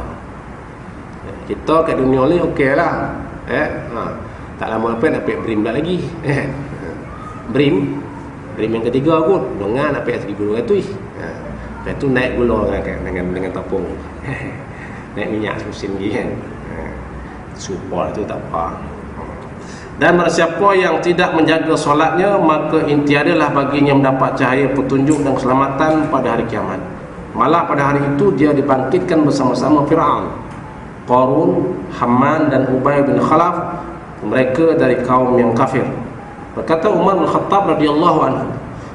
Kita kat dunia ni okey lah, tak lama lepas nak pergi BRIM dah lagi, BRIM yang ketiga kot, dengan nak pergi 1,200. Lepas tu naik gula dengan tepung. Naik minyak musim lagi kan. Support tu tak apa. Dan siapa yang tidak menjaga solatnya, maka tiadalah baginya mendapat cahaya petunjuk dan keselamatan pada hari kiamat. Malah pada hari itu dia dibangkitkan bersama-sama Fir'aun, Qarun, Haman dan Ubay bin Khalaf, mereka dari kaum yang kafir. Berkata Umar bin Khattab radhiyallahu anhu,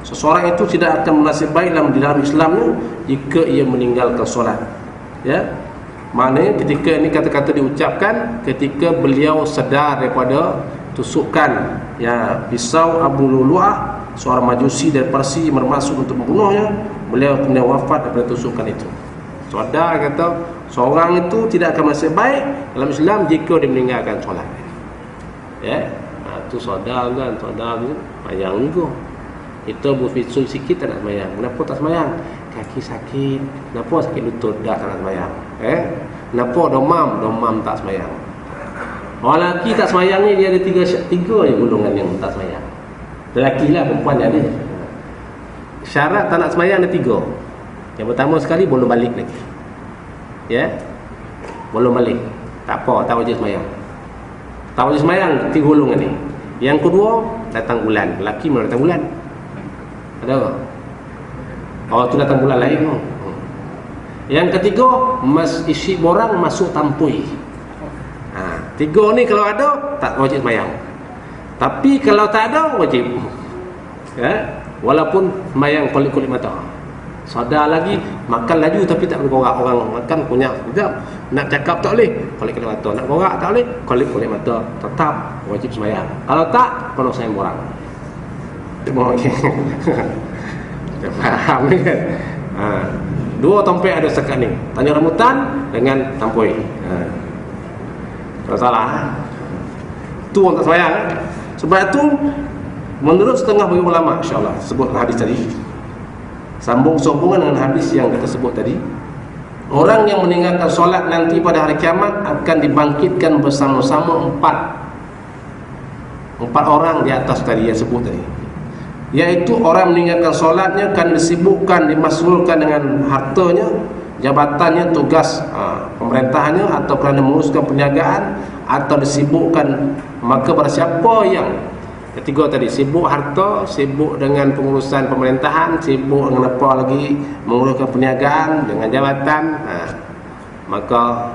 seseorang itu tidak akan bernasib baik dalam Islamnya jika ia meninggalkan solat. Ya, maknanya ketika ini kata-kata diucapkan ketika beliau sedar daripada tusukan pisau Abu Lulu'ah, seorang majusi dari Parsi bermaksud untuk membunuhnya. Beliau kemudian wafat daripada tusukan itu. Sedar kata Seorang itu tidak akan masuk baik dalam Islam jika dia meninggalkan solat. Ya, tu sadar kan, sadar tu mayang juga. Kita berfisul sikit tak nak semayang. Kenapa tak semayang? Kaki sakit. Kenapa sakit lutut? Dah tak nak semayang. Kenapa domam tak semayang. Orang lelaki tak semayang ni dia ada tiga je golongan yang tak semayang. Lelaki lah, perempuan dia ada. Syarat tak nak semayang ada 3. Yang pertama sekali belum balik lagi. Ya, belum balik. Tak apa, tak wajib semayang. Tak wajib semayang 3 golongan ni. Yang kedua, datang bulan. Lelaki mana datang bulan? Ada tak? Oh, tu datang bulan lain. Yang ketiga, isi borang masuk tampui. 3 ni kalau ada tak wajib semayang. Tapi kalau tak ada wajib. Ya, walaupun semayang kulit-kulit mata. Sadar lagi, makan laju tapi tak boleh korak. Orang makan punya sekejap, nak cakap tak boleh, kulit-kulit mata. Nak korak tak boleh, kulit-kulit mata. Tetap wajib semayang. Kalau tak, kena sayang borang. Okey. Kita faham ni kan? 2 tompek ada sekat ni. Tanya rambutan dengan tampui. Tak salah. Tu orang tak semayang. Sebab tu menurut setengah bagi ulama, insya-Allah sebut hadis tadi, sambung-sambungan dengan hadis yang kita sebut tadi, orang yang meninggalkan solat nanti pada hari kiamat akan dibangkitkan bersama-sama 4 orang di atas tadi yang sebut tadi, iaitu orang meninggalkan solatnya akan disibukkan, dimasrulkan dengan hartanya, jabatannya, tugas pemerintahannya, atau kerana menguruskan perniagaan, atau disibukkan. Maka pada siapa yang ketiga tadi, sibuk harta, sibuk dengan pengurusan pemerintahan, sibuk dengan apa lagi, menguruskan perniagaan, dengan jabatan, maka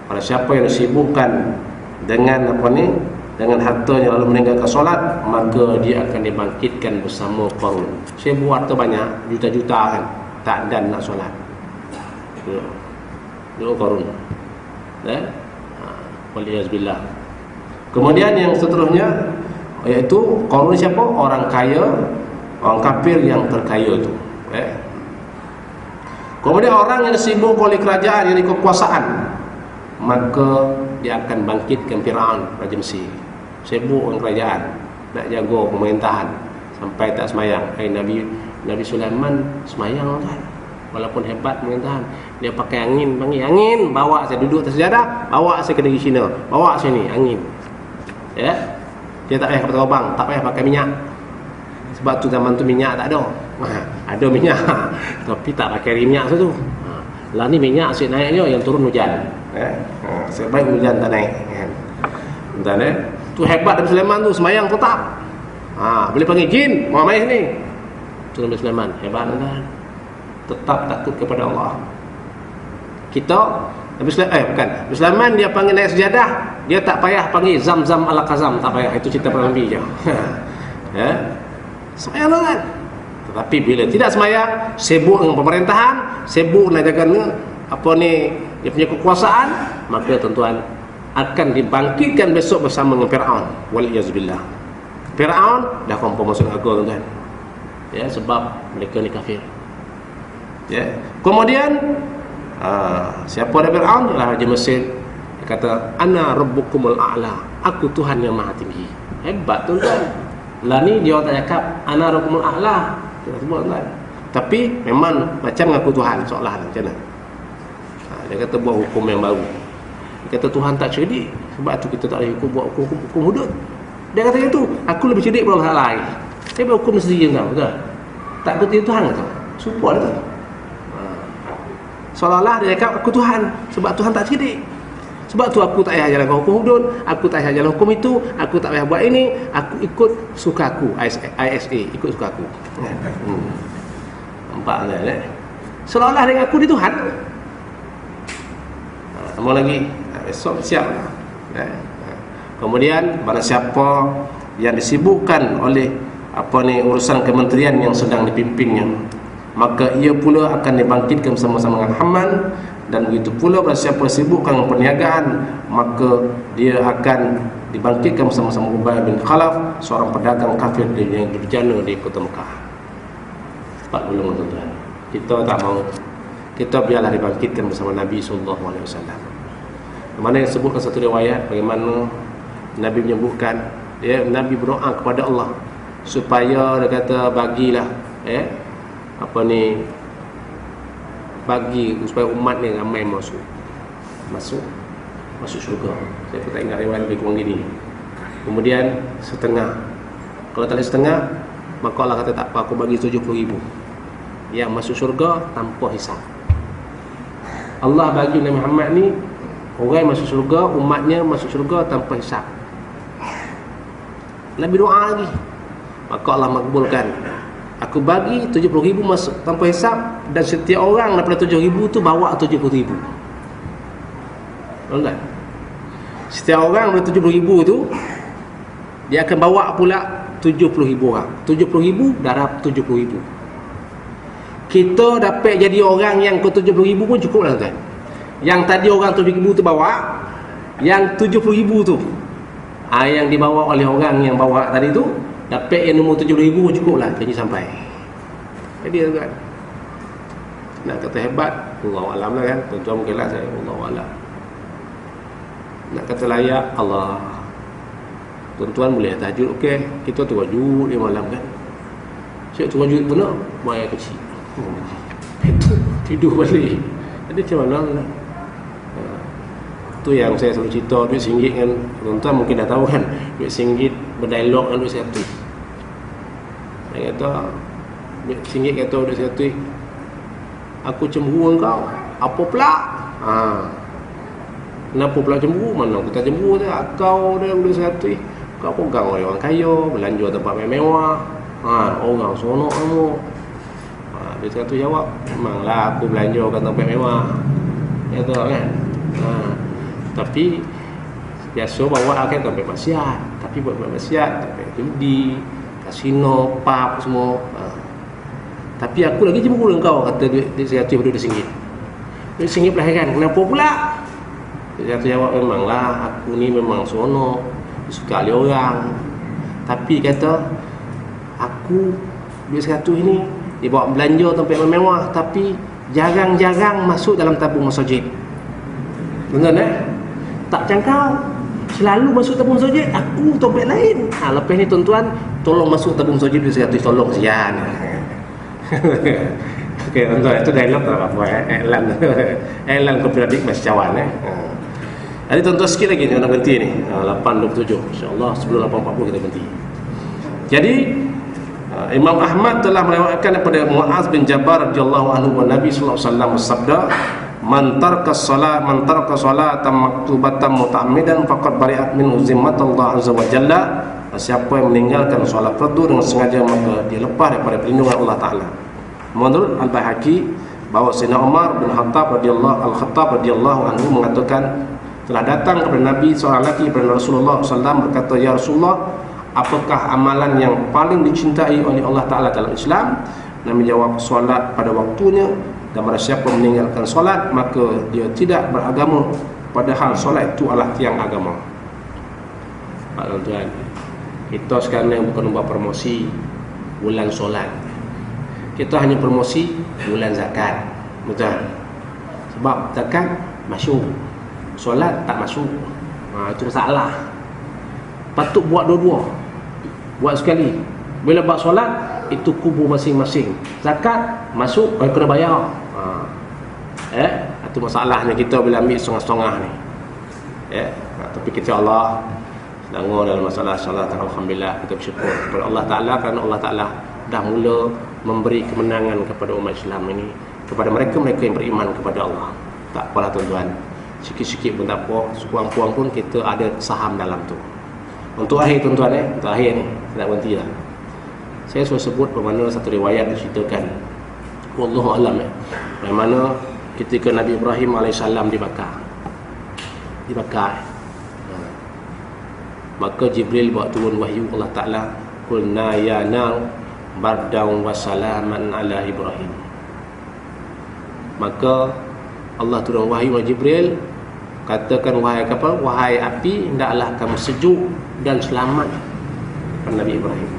pada siapa yang disibukkan dengan apa ni, dengan hartanya lalu meninggalkan solat, maka dia akan dibangkitkan bersama Qarun. Sibuk harta banyak, juta-juta kan, tak dan nak solat. Itu Qarun. Waliyazbillah. Kemudian yang seterusnya, iaitu Qarun siapa? Orang kaya, orang kafir yang terkaya itu. Kemudian orang yang sibuk oleh kerajaan, yang kekuasaan, maka dia akan bangkitkan Firaun, Raja Mesir. Sibuk dengan kerajaan, nak jaga pemerintahan, sampai tak semayang. Nabi Sulaiman semayang kan, walaupun hebat pemerintahan. Dia pakai angin, panggil angin, bawa saya duduk atas sejadah, bawa saya ke negeri China, bawa sini angin. Ya, dia tak payah pakai terbang, tak payah pakai minyak. Sebab tu zaman tu minyak tak ada. Ada minyak tapi tak pakai minyak tu. Lah ni minyak asyik naiknya yang turun hujan. Sebaik hujan tak naik kan. Dan tu hebat Nabi Sulaiman tu, semayang tetap. Boleh panggil jin, mau main ni. Tu Nabi Sulaiman, hebat kan. Tetap takut kepada Allah. Kita Nabi Sulaiman dia panggil naik sejadah, dia tak payah panggil Zam-Zam ala Kazam, tak payah. Itu cerita para nabi je. Ya. Semayang kan. Tetapi bila tidak semayang, sibuk dengan pemerintahan, sibuk nak jaga apa ni, dia punya kekuasaan, maka tuan-tuan akan dibangkitkan besok bersama dengan Firaun. Waliyazbillah. Firaun dah confirm masuk neraka tuan-tuan. Ya, sebab mereka ni kafir. Ya. Kemudian siapa ada Firaun? Ialah Raja Mesir. Dia kata, ana rabbukumul a'la, aku Tuhan yang maha tinggi. Hebat tuan-tuan. Lah ni dia orang tak cakap ana rabbukumul a'la, dia sebut tuan. Tapi memang macam ngaku Tuhan, seolah macam mana. Dia kata buat hukum yang baru. Dia kata Tuhan tak cerdik, sebab tu kita tak boleh buat hukum hudud. Dia kata itu, aku lebih cerdik daripada orang lain. Saya buat hukum sendiri tau, betul? Tak kerti Tuhan kata. Support dia tu. Seolah-olah dia cakap aku Tuhan, sebab Tuhan tak cerdik. Sebab tu aku tak payah jalan hukum hudud, aku tak payah jalan hukum itu, aku tak payah buat ini, aku ikut suka aku, ISA, ikut suka aku. Nampak tak? Seolah-olah dia aku dia Tuhan. Sama lagi, esok siap. Kemudian barang siapa yang disibukkan oleh apa ni urusan kementerian yang sedang dipimpinnya, maka ia pula akan dibangkitkan bersama-sama dengan Haman. Dan begitu pula barang siapa sibuk dengan perniagaan, maka dia akan dibangkitkan bersama-sama Ubay bin Khalaf, seorang pedagang kafir yang berbejana di kota Mekah. 4 golongan tuan-tuan. Kita tak mau. kita biarlah dibangkitkan bersama Nabi SAW. Mana yang sebutkan satu riwayat bagaimana Nabi menyebutkan, Nabi berdoa kepada Allah supaya dia kata bagilah bagi supaya umat ni ramai masuk syurga. Saya pun tak ingat riwayat lebih kurang gini. Kemudian setengah, kalau tak ada setengah, maka Allah kata tak apa, aku bagi 70,000 yang masuk syurga tanpa hisab. Allah bagi Nabi Muhammad ni orang yang masuk syurga, umatnya masuk syurga tanpa hisab. Nabi doa lagi, maka Allah makbulkan, aku bagi 70,000 masuk tanpa hisab, dan setiap orang daripada 7,000 tu bawa 70,000. Betul tak? Setiap orang daripada 70,000 tu dia akan bawa pula 70,000 orang. 70,000 darab 70,000. Kita dapat jadi orang yang ke 70,000 pun cukup lah kan. Yang tadi orang 7,000 tu bawa, yang 70,000 tu yang dibawa oleh orang yang bawa tadi tu, dapat yang nombor 70,000 pun cukup lah, janji sampai. Jadi kan, nak kata hebat, Allahu'alam lah kan. Tuan-tuan mungkin lah saya, Allahu'alam. Nak kata layak, Allah. Tuan-tuan boleh tahajud, okey. Kita tahajud di malam kan. Cik tahajud benar, bayar kecil. Itu tidur balik. Jadi macam mana lah. Tu yang saya selalu cerita, duit RM1 kan. Tuan-tuan mungkin dah tahu kan, duit RM1 berdialog dengan duit RM1. Saya kata, duit RM1 kata duit RM1, aku cemburu kau. Apa pula? Kenapa pula cemburu? Mana aku tak cemburu je. Kau dah duit RM1, kau pegang oleh orang kaya, belanja tempat mewah. Orang sonok kamu. Dia kata jawab, memanglah aku belanja kat tempat mewah. Dia kata kan. Tapi biasa bawa akan tempat maksiat. Tapi buat maksiat, tempat judi, kasino, pub semua. Tapi aku lagi cemburu dengan kau, kata duit RM100 pada RM1. Duit RM1 pelahirkan, kenapa pula? Dia kata jawab, memanglah aku ni memang sonok, suka oleh orang. Tapi kata aku duit RM100 ni dibawa belanja tempat mewah, tapi jarang-jarang masuk dalam tabung masjid. Benar tak jangkau, selalu masuk tabung masjid, aku tempat lain. Lepas ni tuan-tuan, tolong masuk tabung masjid duit RM100, tolong sian. Okey tuan-tuan, itu dialog tak apa, iklan kooperatif Masjid Cawan. Jadi tuan-tuan sikit lagi nak berhenti ni, 8.27 insya-Allah, sebelum 8.40 kita berhenti. Jadi Imam Ahmad telah meriwayatkan daripada Muaz bin Jabal radhiyallahu anhu, Nabi sallallahu alaihi wasallam bersabda, man taraka salatan maktubatan muta'ammidan faqad bari'at min zimmatillah azza wa jalla. Siapa yang meninggalkan solat fardu dengan sengaja, maka dia lepas daripada perlindungan Allah Taala. Menurut Al-Baihaqi, bahawa Sayyidina Umar bin Khattab radhiyallahu anhu mengatakan, telah datang kepada Nabi seorang lelaki kepada Rasulullah SAW berkata, ya Rasulullah, apakah amalan yang paling dicintai oleh Allah Ta'ala dalam Islam? Nabi jawab, solat pada waktunya, dan barang siapa meninggalkan solat, maka dia tidak beragama, padahal solat itu adalah tiang agama. Tuan-tuan, kita sekarang bukan buat promosi bulan solat, kita hanya promosi bulan zakat. Betul? Sebab zakat masuk, solat tak masuk. Itu masalah. Patut buat dua-dua. Buat sekali. Bila buat solat, itu kubur masing-masing. Zakat masuk, kena bayar. Itu masalahnya kita bila ambil setengah-setengah ni. Tapi kita Allah sedang dalam masalah solat, alhamdulillah kita bersyukur kepada Allah Ta'ala, kerana Allah Ta'ala dah mula memberi kemenangan kepada umat Islam ini, kepada mereka-mereka yang beriman kepada Allah. Tak apalah tuan-tuan, sikit-sikit pun tak apa, sekurang-kurang pun kita ada saham dalam tu. Untuk akhir tuan-tuan, untuk akhir ni saya nak berhenti lah. Saya sudah sebut bagaimana satu riwayat diceritakan, wallahu alam, bagaimana ketika Nabi Ibrahim AS dibakar. Maka Jibril bawa turun wahyu Allah Ta'ala, qulna ya nar bardan wa salaman ala Ibrahim. Maka Allah turun wahyu kepada Jibril, katakan wahai api, hendaklah kamu sejuk dan selamat kepada Nabi Ibrahim.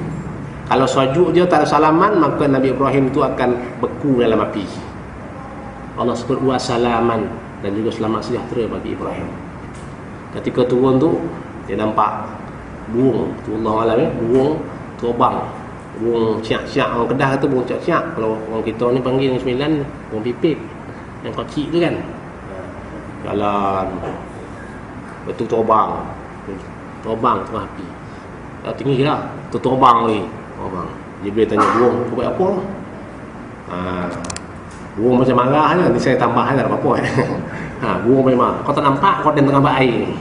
Kalau sejuk dia tak ada salaman, maka Nabi Ibrahim itu akan beku dalam api. Allah sebut wasalaman, dan juga selamat sejahtera bagi Ibrahim. Ketika turun tu dia nampak burung tu, Allah alam burung terbang, burung siak-siak. Orang Kedah kata burung siak-siak, kalau orang kita ni panggil yang 9 burung pipit yang kecil tu kan. Jalan betul terbang terus api tinggi lah, terbang lagi terbang. Jibril tanya burung kau buat apa? Burung macam marah je, nanti saya tambah tak ada apa-apa. Burung memang kau tak nampak kau dan tengah air ni.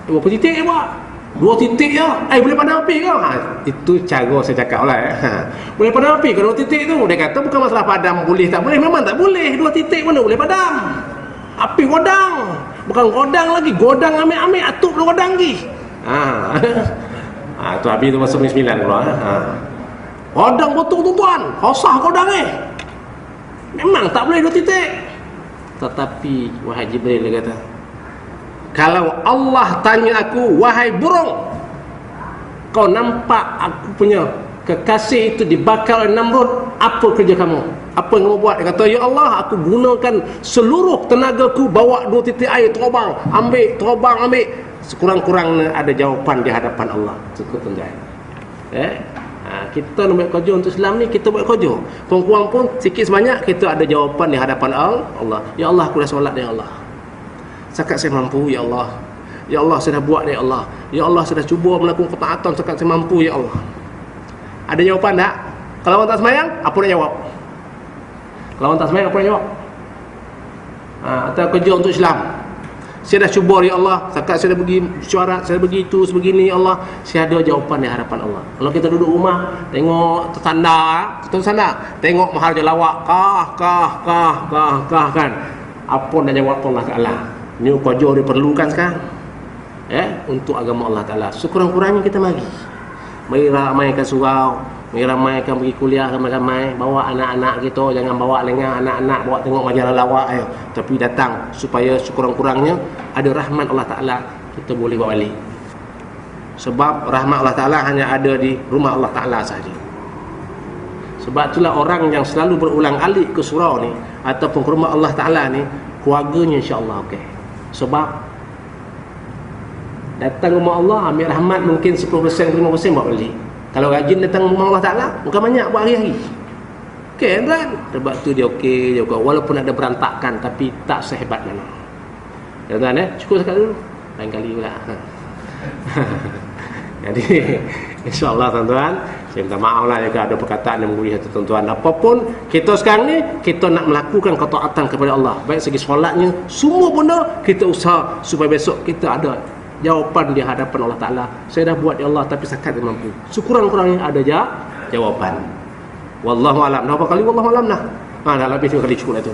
Berapa titik je buat? 2 titik je. Boleh padam api ke? Itu cara saya cakap lah. Boleh padam api ke 2 titik tu? Dia kata bukan masalah padam boleh tak boleh. Memang tak boleh. 2 titik mana boleh padam? Api godang. Bukan godang lagi. Godang ambil-ambil. Atuk belum godang lagi. Tu habis tu masuk 9 keluar. Godang betul tuan. Hosah godang Memang tak boleh 2 titik. Tetapi wahai Jibril, dia kata, kalau Allah tanya aku, wahai burung, kau nampak aku punya kekasih itu dibakar oleh Namrud, apa kerja kamu? Apa yang kamu buat? Dia kata, ya Allah, aku gunakan seluruh tenagaku, bawa 2 titik air, terbang, ambil. Sekurang-kurangnya ada jawapan di hadapan Allah. Cukup tuan. Kita nak buat kerja untuk Islam ni, kita buat kerja. Kurang-kurang pun sikit sebanyak kita ada jawapan di hadapan Allah. Ya Allah, aku dah solat ya Allah. Sekat saya mampu ya Allah. Ya Allah, saya dah buat ya Allah. Ya Allah, saya dah cuba melakukan ketaatan sekat saya mampu ya Allah. Ada jawapan tak? Kalau orang tak sembahyang, apa nak jawab? Kalau orang tak sembahyang, apa nak jawab? Atau kerja untuk Islam, saya dah cuba ya Allah, sekat saya dah pergi syarat, saya dah pergi itu sebegini ya Allah. Saya ada jawapan di hadapan Allah. Kalau kita duduk rumah, tengok tersandar, tengok mahal je lawak, kah kan. Apa nak jawab Allah Ta'ala? Ini kerja diperlukan sekarang untuk agama Allah Ta'ala. Sekurang-kurangnya kita mari ramaikan surau, mari ramaikan pergi kuliah ramai-ramai, bawa anak-anak kita, jangan bawa lengah anak-anak, bawa tengok majalah lawak tapi datang supaya sekurang-kurangnya ada rahmat Allah Ta'ala, kita boleh bawa balik. Sebab rahmat Allah Ta'ala hanya ada di rumah Allah Ta'ala sahaja. Sebab itulah orang yang selalu berulang alik ke surau ni ataupun ke rumah Allah Ta'ala ni, keluarganya insya-Allah okey. Sebab datang rumah Allah ambil rahmat mungkin 10%, 5% buat balik. Kalau rajin datang rumah Allah Ta'ala, bukan banyak buat hari-hari. Okey kan? Sebab tu dia okey juga, walaupun ada berantakan tapi tak sehebat mana. Tuan-tuan cukup sekali dulu. Lain kali pula. Jadi insya-Allah tuan-tuan, saya minta maaf lah jika ada perkataan yang menggurui hati tuan-tuan. Apapun kita sekarang ni, kita nak melakukan ketaatan kepada Allah, baik segi solatnya, semua benda kita usaha supaya besok kita ada jawapan di hadapan Allah Ta'ala. Saya dah buat ya Allah, tapi sekat dia mampu. Sekurang-kurangnya ada jawapan. Wallahu alam. Dah berapa kali wallahu alam dah? Dah lebih 3 kali cukup dah tu.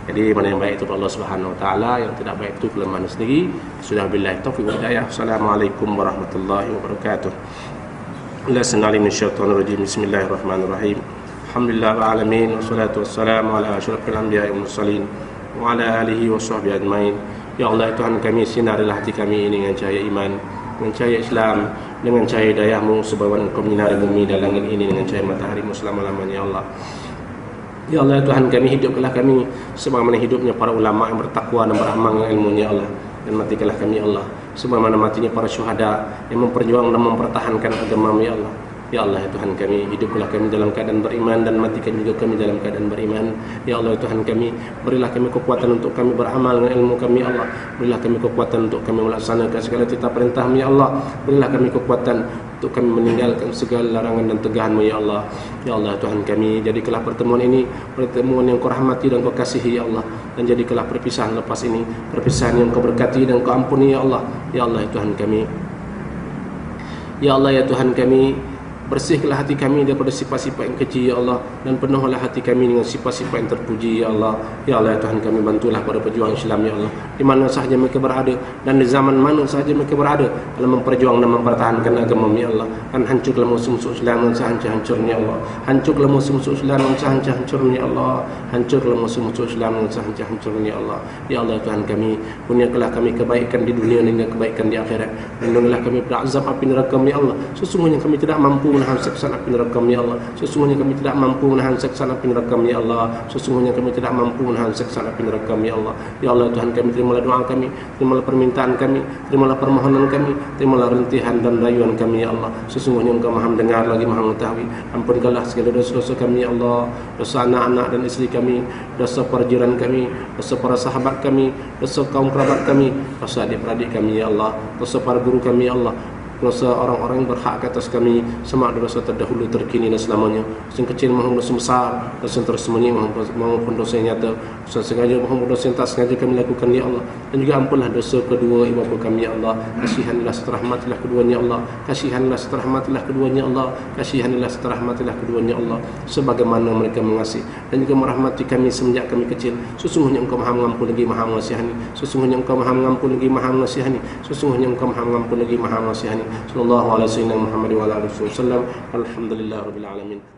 Jadi mana yang baik itu Allah Subhanahu Wa Ta'ala, yang tidak baik itu kelemahan sendiri. Sudah billahi taufiq wal hidayah. Assalamualaikum warahmatullahi wabarakatuh. Bismillahirrahmanirrahim. Alhamdulillahil alamin, wassalatu wassalamu ala asyrafil anbiya'i wal mursalin wa ala alihi wa sahbihi ajmain. Ya Allah, Tuhan kami, sinarilah hati kami ini dengan cahaya iman, dengan cahaya Islam, dengan cahaya hidayah-Mu, sebagaimana Engkau menyinari bumi dan langit ini dengan cahaya matahari-Mu selama-lamanya ya Allah. Ya Allah, Tuhan kami, hidupkanlah kami sebagaimana hidupnya para ulama yang bertakwa dan beramal dengan ilmunya Allah, dan matikanlah kami ya Allah sebagaimana matinya para syuhada yang memperjuangkan dan mempertahankan agama-Mu ya Allah. Ya Allah, ya Tuhan kami, hiduplah kami dalam keadaan beriman dan matikan juga kami dalam keadaan beriman. Ya Allah, ya Tuhan kami, berilah kami kekuatan untuk kami beramal dengan ilmu kami ya Allah. Berilah kami kekuatan untuk kami melaksanakan segala titah perintah-Mu ya Allah. Berilah kami kekuatan untuk kami meninggalkan segala larangan dan tegahan-Mu ya Allah. Ya Allah, ya Tuhan kami, jadikanlah pertemuan ini pertemuan yang Kau rahmati dan Kau kasihi ya Allah, dan jadikanlah perpisahan lepas ini perpisahan yang Kau berkati dan Kau ampuni ya Allah. Ya Allah, ya Tuhan kami, ya Allah, ya Tuhan kami, bersihkanlah hati kami daripada sifat-sifat yang keji ya Allah, dan penuhlah hati kami dengan sifat-sifat yang terpuji ya Allah. Ya Allah, ya Tuhan kami, bantulah para pejuang Islam ya Allah, di mana sahaja mereka berada dan di zaman mana sahaja mereka berada dalam memperjuang dan mempertahankan agama-Mu ya Allah. Dan hancurlah musuh-musuh Islam dan sehancur-hancurnya ya Allah. Hancurlah musuh-musuh Islam dan sehancur-hancurnya ya Allah. Hancurlah musuh-musuh Islam dan sehancur-hancurnya ya Allah. Ya Allah, ya Tuhan kami, kurniakanlah kami kebaikan di dunia dan kebaikan di akhirat. Lindungilah kami dari azab api neraka ya Allah. Sesungguhnya kami tidak mampu menahan siksa api neraka ya Allah. Sesungguhnya kami tidak mampu menahan siksa api neraka ya Allah. Sesungguhnya kami tidak mampu menahan siksa api neraka ya Allah. Ya Allah Tuhan kami, terimalah doa kami, terimalah permintaan kami, terimalah permohonan kami, terimalah rintihan dan rayuan kami ya Allah. Sesungguhnya Engkau Maha mendengar lagi Maha mengetahui. Ampunkanlah segala dosa-dosa kami ya Allah, dosa anak-anak dan istri kami, dosa para jiran kami, dosa para sahabat kami, dosa kaum kerabat kami, dosa adik-beradik kami ya Allah, dosa para guru kami ya Allah, dosa orang-orang yang berhak atas kami, sama ada dosa terdahulu, terkini dan selamanya, dosa yang kecil maupun dosa besar, dosa yang tersembunyi maupun dosa yang nyata, dosa sengaja maupun dosa yang tak sengaja kami lakukan ya Allah. Dan juga ampunlah dosa kedua ibu bapa kami ya Allah. Kasihanilah seterahmatilah keduanya Allah. Kasihanilah seterahmatilah keduanya Allah. Kasihanilah seterahmatilah keduanya Allah, sebagaimana mereka mengasihi dan juga merahmati kami semenjak kami kecil. Sesungguhnya Engkau Maha mengampun lagi Maha mengasihani. Sesungguhnya Engkau Maha mengampun lagi Maha mengasihani. Sesungguhnya Engkau Maha mengampun lagi Maha mengasihani. Sallallahu alaihi wasallam Muhammad wa ala alihi wasallam. Alhamdulillahirabbil alamin.